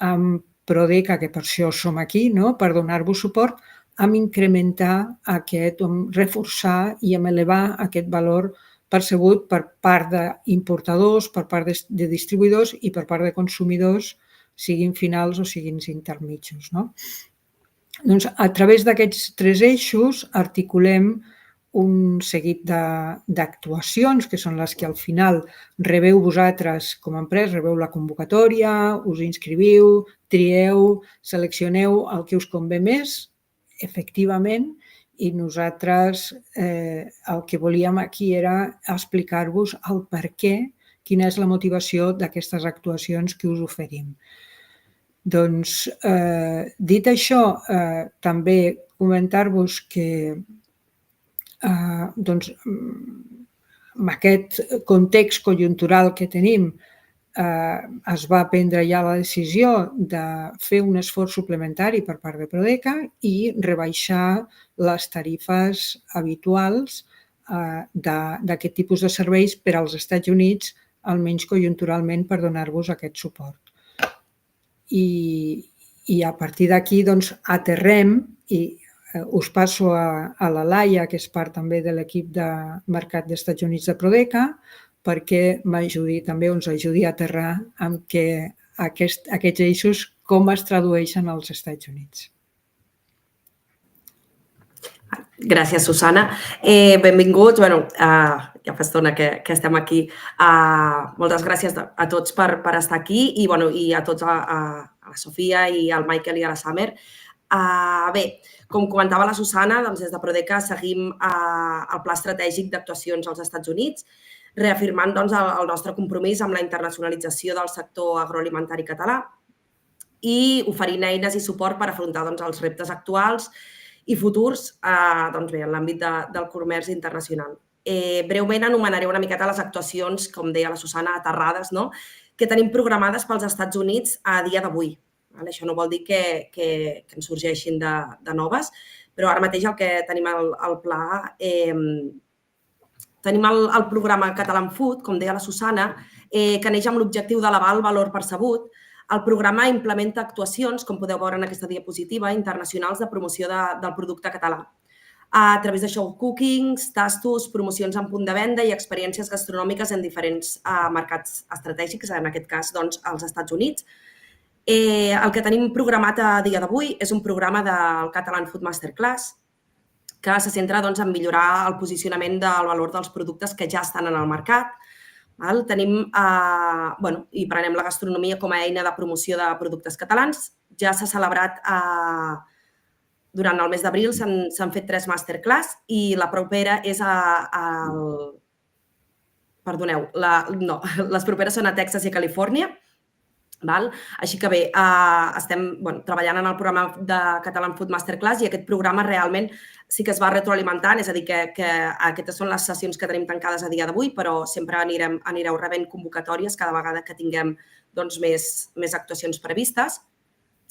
amb Prodeca, que per això som aquí, per donar-vos suport, amb incrementar amb reforçar i amb elevar aquest valor percebut per part d'importadors, per part de distribuïdors i per part de consumidors, siguin finals o siguin intermitjos. Doncs a través d'aquests 3 eixos articulem un seguit d'actuacions que són les que al final rebeu vosaltres com a empresa, rebeu la convocatòria, us inscriviu, trieu, seleccioneu el que us convé més, efectivament, i nosaltres el que volíem aquí era explicar-vos el per què, quina és la motivació d'aquestes actuacions que us oferim. Doncs, dit això, també comentar-vos que amb aquest context conjuntural que tenim es va prendre ja la decisió de fer un esforç suplementari per part de Prodeca i rebaixar les tarifes habituals d'aquest tipus de serveis per als Estats Units, almenys conjunturalment, per donar-vos aquest suport. I a partir d'aquí aterrem i us passo a la Laia, que és part també de l'equip de mercat dels Estats Units de Prodeca, perquè m'ajudi també, ens ajudi a aterrar amb que aquests eixos com es tradueixen als Estats Units. Gràcies, Susana. Benvinguts. Ja fa estona que estem aquí. Moltes gràcies a tots per estar aquí i a tots, a la Sofia i al Michael i a la Summer. Bé, com comentava la Susana, des de Prodeca seguim el pla estratègic d'actuacions als Estats Units, reafirmant el nostre compromís amb la internacionalització del sector agroalimentari català i oferint eines i suport per afrontar els reptes actuals i futurs en l'àmbit del comerç internacional. Breument anomenaré una miqueta les actuacions, com deia la Susana, aterrades, que tenim programades pels Estats Units a dia d'avui. Això no vol dir que en sorgeixin de noves, però ara mateix el que tenim al pla... Tenim el programa Catalan Food, com deia la Susana, que neix amb l'objectiu d'elevar el valor percebut. El programa implementa actuacions, com podeu veure en aquesta diapositiva, internacionals de promoció del producte català. A través de show cookings, tastos, promocions en punt de venda i experiències gastronòmiques en diferents mercats estratègics, en aquest cas, doncs, als Estats Units. El que tenim programat a dia d'avui és un programa del Catalan Food Masterclass, que se centra en millorar el posicionament del valor dels productes que ja estan en el mercat. Tenim, i prenem la gastronomia com a eina de promoció de productes catalans. Ja s'ha celebrat, durant el mes d'abril s'han fet 3 masterclass i la propera és Perdoneu, les properes són a Texas i a Califòrnia. Així que bé, estem treballant en el programa de Catalan Food Masterclass i aquest programa realment sí que es va retroalimentant, és a dir, que aquestes són les sessions que tenim tancades a dia d'avui, però sempre anireu rebent convocatòries cada vegada que tinguem més actuacions previstes.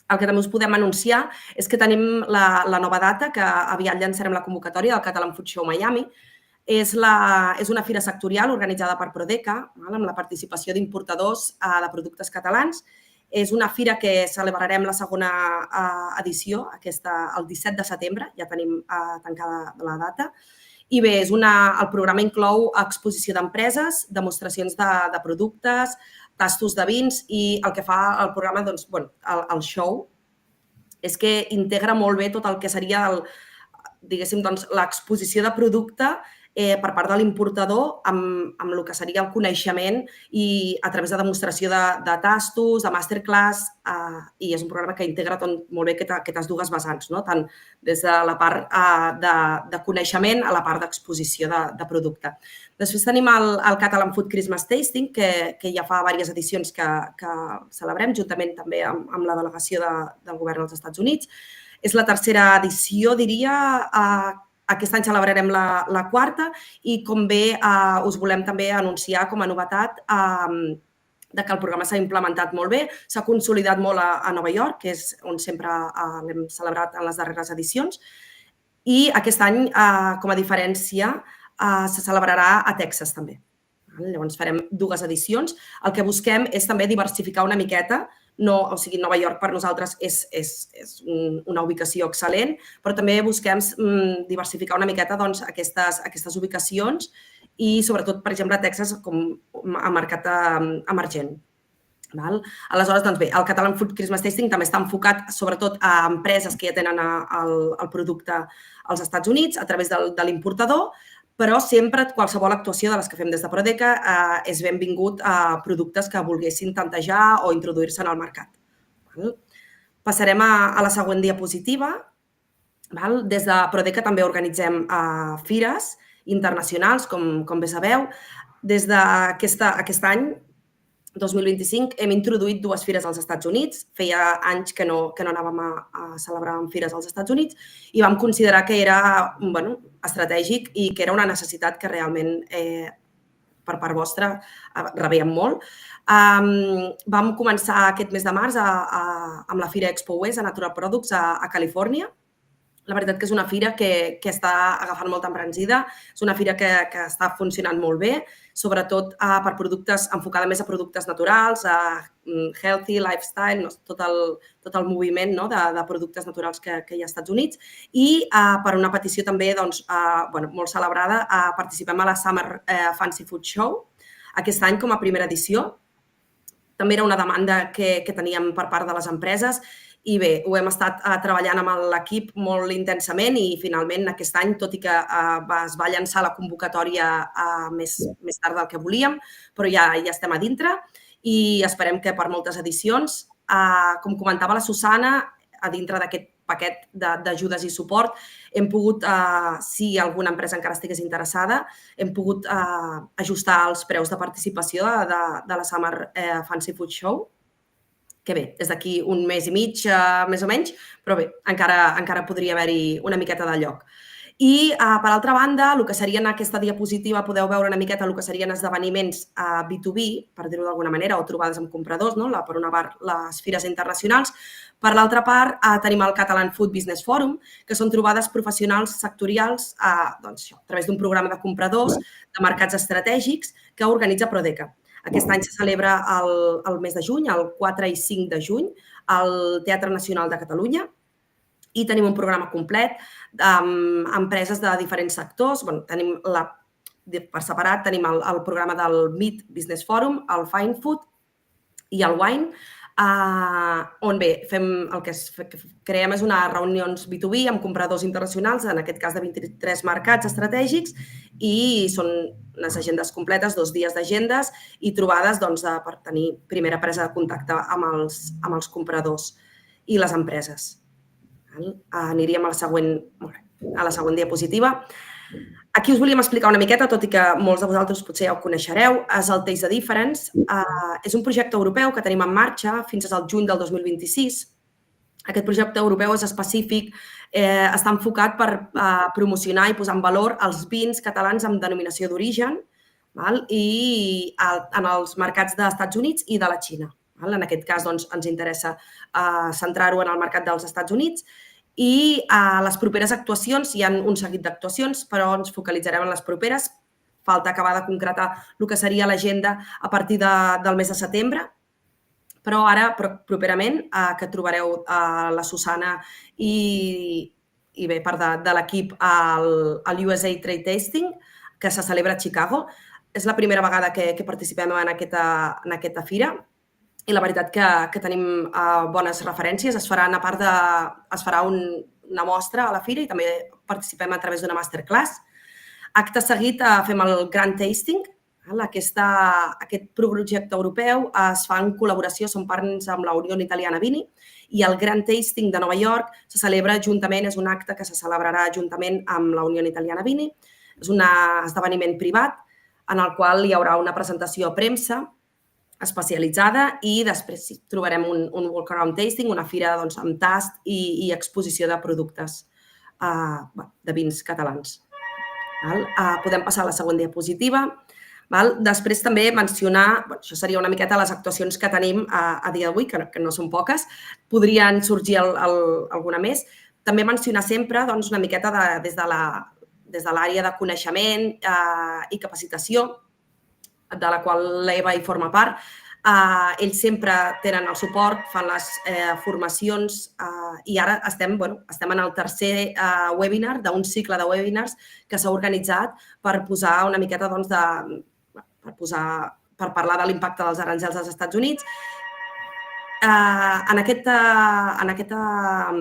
El que també us podem anunciar és que tenim la nova data, que aviat llançarem la convocatòria del Catalan Food Show Miami. És una fira sectorial organitzada per Prodeca, amb la participació d'importadors de productes catalans. És una fira que celebrarem la segona edició, el 17 de setembre, ja tenim tancada la data. I bé, el programa inclou exposició d'empreses, demostracions de productes, tastos de vins i el que fa el programa, el show, és que integra molt bé tot el que seria l'exposició de producte per part de l'importador amb el que seria el coneixement i a través de demostració de tastos, de masterclass, i és un programa que integra molt bé aquestes dues vessants, tant des de la part de coneixement a la part d'exposició de producte. Després tenim el Catalan Food Christmas Tasting, que ja fa diverses edicions que celebrem, juntament també amb la delegació del govern dels Estats Units. És la tercera edició, diria. Aquest any celebrarem la quarta i, com bé, us volem també anunciar com a novetat que el programa s'ha implementat molt bé, s'ha consolidat molt a Nova York, que és on sempre l'hem celebrat en les darreres edicions, i aquest any, com a diferència, se celebrarà a Texas també. Llavors farem 2 edicions. El que busquem és també diversificar una miqueta. Nova York per nosaltres és una ubicació excel·lent, però també busquem diversificar una miqueta aquestes ubicacions i, sobretot, per exemple, a Texas com a mercat emergent. Aleshores, doncs bé, el Catalan Food Christmas Tasting també està enfocat sobretot a empreses que ja tenen el producte als Estats Units a través de l'importador, però sempre qualsevol actuació de les que fem des de Prodeca és benvingut a productes que volguessin tantejar o introduir-se en el mercat. Passarem a la següent diapositiva. Des de Prodeca també organitzem fires internacionals, com bé sabeu. Des d'aquest any, 2025, hem introduït 2 fires als Estats Units. Feia anys que no anàvem a celebrar fires als Estats Units i vam considerar que era estratègic i que era una necessitat que realment per part vostra rebíem molt. Vam començar aquest mes de març amb la Fira Expo West a Natural Products a Califòrnia. La veritat que és una fira que està agafant molta embranzida, és una fira que està funcionant molt bé, sobretot per productes, enfocada més a productes naturals, a healthy, lifestyle, tot el moviment de productes naturals que hi ha als Estats Units. I per una petició també molt celebrada, participem a la Summer Fancy Food Show, aquest any com a primera edició. També era una demanda que teníem per part de les empreses i bé, ho hem estat treballant amb l'equip molt intensament i finalment aquest any, tot i que es va llançar la convocatòria més tard del que volíem, però ja estem a dintre i esperem que per moltes edicions, com comentava la Susana, a dintre d'aquest paquet d'ajudes i suport, hem pogut, si alguna empresa encara estigués interessada, hem pogut ajustar els preus de participació de la Summer Fancy Food Show, que bé, és d'aquí un mes i mig, més o menys, però bé, encara podria haver-hi una miqueta de lloc. I, per altra banda, el que seria en aquesta diapositiva podeu veure una miqueta el que serien esdeveniments B2B, per dir-ho d'alguna manera, o trobades amb compradors, no? Per una part, les fires internacionals. Per l'altra part, tenim el Catalan Food Business Forum, que són trobades professionals sectorials a través d'un programa de compradors de mercats estratègics que organitza Prodeca. Aquest any se celebra el mes de juny, el 4 i 5 de juny, al Teatre Nacional de Catalunya, i tenim un programa complet amb empreses de diferents sectors. Tenim per separat tenim el programa del Meat Business Forum, el Fine Food i el Wine, on el que creem és unes reunions B2B amb compradors internacionals, en aquest cas de 23 mercats estratègics, i són unes agendes completes, 2 dies d'agendes i trobades per tenir primera presa de contacte amb els compradors i les empreses. Aniríem a la següent diapositiva. Aquí us volíem explicar una miqueta, tot i que molts de vosaltres potser ja ho coneixereu, és el Taste the Difference. És un projecte europeu que tenim en marxa fins al juny del 2026. Aquest projecte europeu és específic, està enfocat per promocionar i posar en valor els vins catalans amb denominació d'origen i en els mercats dels Estats Units i de la Xina. En aquest cas ens interessa centrar-ho en el mercat dels Estats Units. I a les properes actuacions, hi ha un seguit d'actuacions, però ens focalitzarem en les properes. Falta acabar de concretar el que seria l'agenda a partir del mes de setembre. Però ara, properament, que trobareu la Susana i part de l'equip al USA Trade Tasting, que se celebra a Chicago. És la primera vegada que participem en aquesta fira. I la veritat que tenim bones referències. Es farà una mostra a la fira i també participem a través d'una masterclass. Acte seguit fem el Grand Tasting. Aquest projecte europeu es fa en col·laboració, som partners amb la Unió Italiana Vini, i el Grand Tasting de Nova York se celebra juntament, és un acte que se celebrarà juntament amb la Unió Italiana Vini. És un esdeveniment privat en el qual hi haurà una presentació a premsa especialitzada i després trobarem un walk-around tasting, una fira amb tast i exposició de productes de vins catalans. Podem passar a la següent diapositiva. Després també mencionar, això seria una miqueta les actuacions que tenim a dia d'avui, que no són poques, podrien sorgir alguna més. També mencionar sempre una miqueta des de l'àrea de coneixement i capacitació, de la qual l'Eva hi forma part. Ells sempre tenen el suport, fan les formacions i ara estem en el tercer webinar d'un cicle de webinars que s'ha organitzat per posar una miqueta per parlar de l'impacte dels aranzels als Estats Units. En aquesta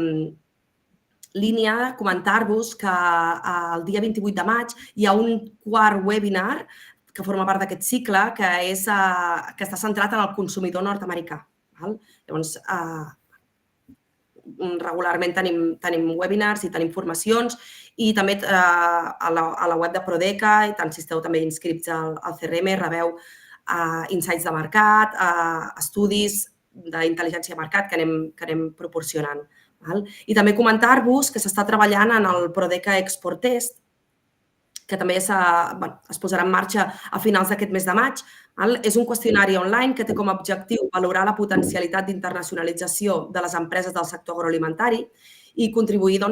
línia, comentar-vos que el dia 28 de maig hi ha un quart webinar que forma part d'aquest cicle, que està centrat en el consumidor nord-americà. Llavors, regularment tenim webinars i tenim formacions i també a la web de Prodeca, i tant si esteu també inscrits al CRM, rebeu insights de mercat, estudis d'intel·ligència de mercat que anem proporcionant. I també comentar-vos que s'està treballant en el Prodeca Export Test, que també es posarà en marxa a finals d'aquest mes de maig. És un qüestionari online que té com a objectiu valorar la potencialitat d'internacionalització de les empreses del sector agroalimentari i contribuir a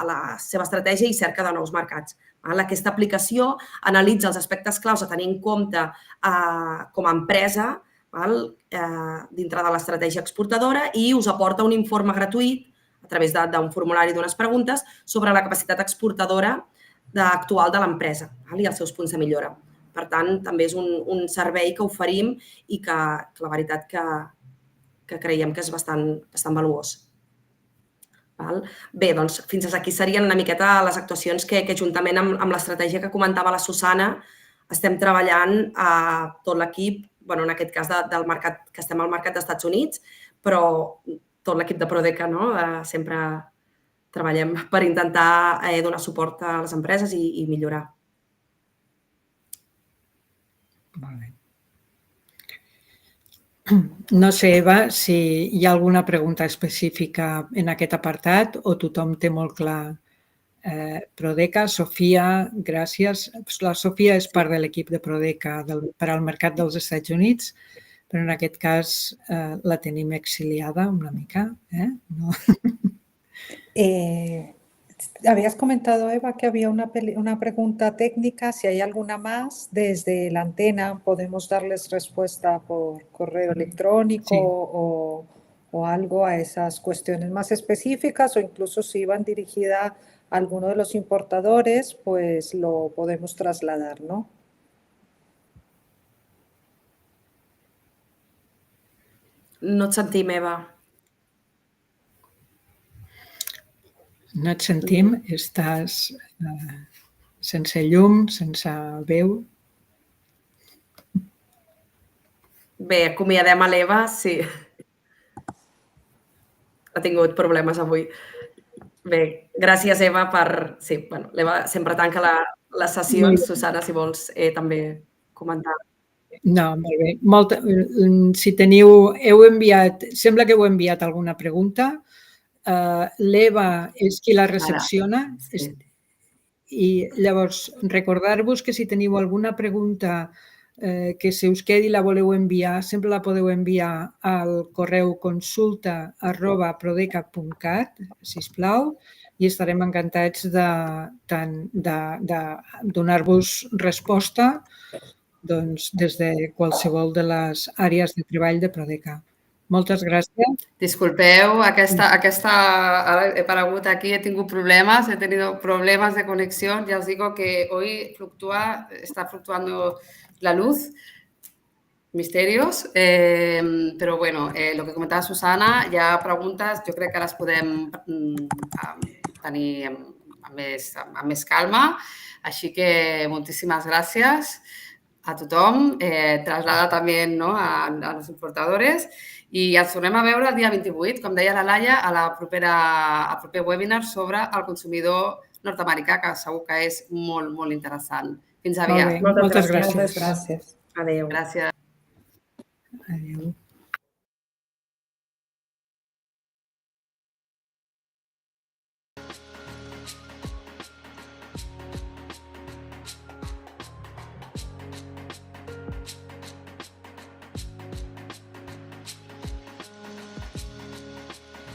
la seva estratègia i cerca de nous mercats. Aquesta aplicació analitza els aspectes claus a tenir en compte com a empresa dintre de l'estratègia exportadora i us aporta un informe gratuït a través d'un formulari d'unes preguntes sobre la capacitat exportadora actual de l'empresa i els seus punts de millora. Per tant, també és un servei que oferim i que la veritat que creiem que és bastant valuós. Bé, doncs fins aquí serien una miqueta les actuacions que juntament amb l'estratègia que comentava la Susana estem treballant a tot l'equip, en aquest cas del mercat, que estem al mercat dels Estats Units, però tot l'equip de Prodeca sempre treballem per intentar donar suport a les empreses i millorar. Molt bé. No sé, Eva, si hi ha alguna pregunta específica en aquest apartat o tothom té molt clar Prodeca, Sofia, gràcies. La Sofia és part de l'equip de Prodeca per al mercat dels Estats Units, però en aquest cas la tenim exiliada una mica. No? Habías comentado, Eva, que había una pregunta técnica. Si hay alguna más, desde la antena podemos darles respuesta por correo electrónico Sí. o algo a esas cuestiones más específicas, o incluso si iban dirigida a alguno de los importadores, pues lo podemos trasladar, ¿no? No et sentim, Eva. No et sentim, estàs sense llum, sense veu. Bé, acomiadem a l'Eva, sí. Ha tingut problemes avui. Bé, gràcies, Eva, per... Sí, bueno, l'Eva sempre tanca les sessions. Susana, si vols també comentar. No, molt bé. Si heu enviat, sembla que heu enviat alguna pregunta. L'Eva és qui la recepciona. Sí. I llavors, recordar-vos que si teniu alguna pregunta que se us quedi i la voleu enviar, sempre la podeu enviar al correu consulta@prodeca.cat, sisplau, i estarem encantats de donar-vos resposta des de qualsevol de les àrees de treball de Prodeca. Moltes gràcies. Disculpeu, ara he aparegut aquí, he tingut problemas, he tenido problemas de conexión. Ya os digo que hoy está fluctuando la luz, misterios, però bueno, lo que comentava Susana, hi ha preguntes, jo crec que les podem tenir amb més calma, així que moltíssimes gràcies a tothom, traslada també a los importadores i ens tornem a veure el dia 28, com deia la Laia, al proper webinar sobre el consumidor nord-americà, que segur que és molt, molt interessant. Fins aviat. Molt bé, moltes gràcies. Moltes gràcies. Adéu. Gràcies. Adéu.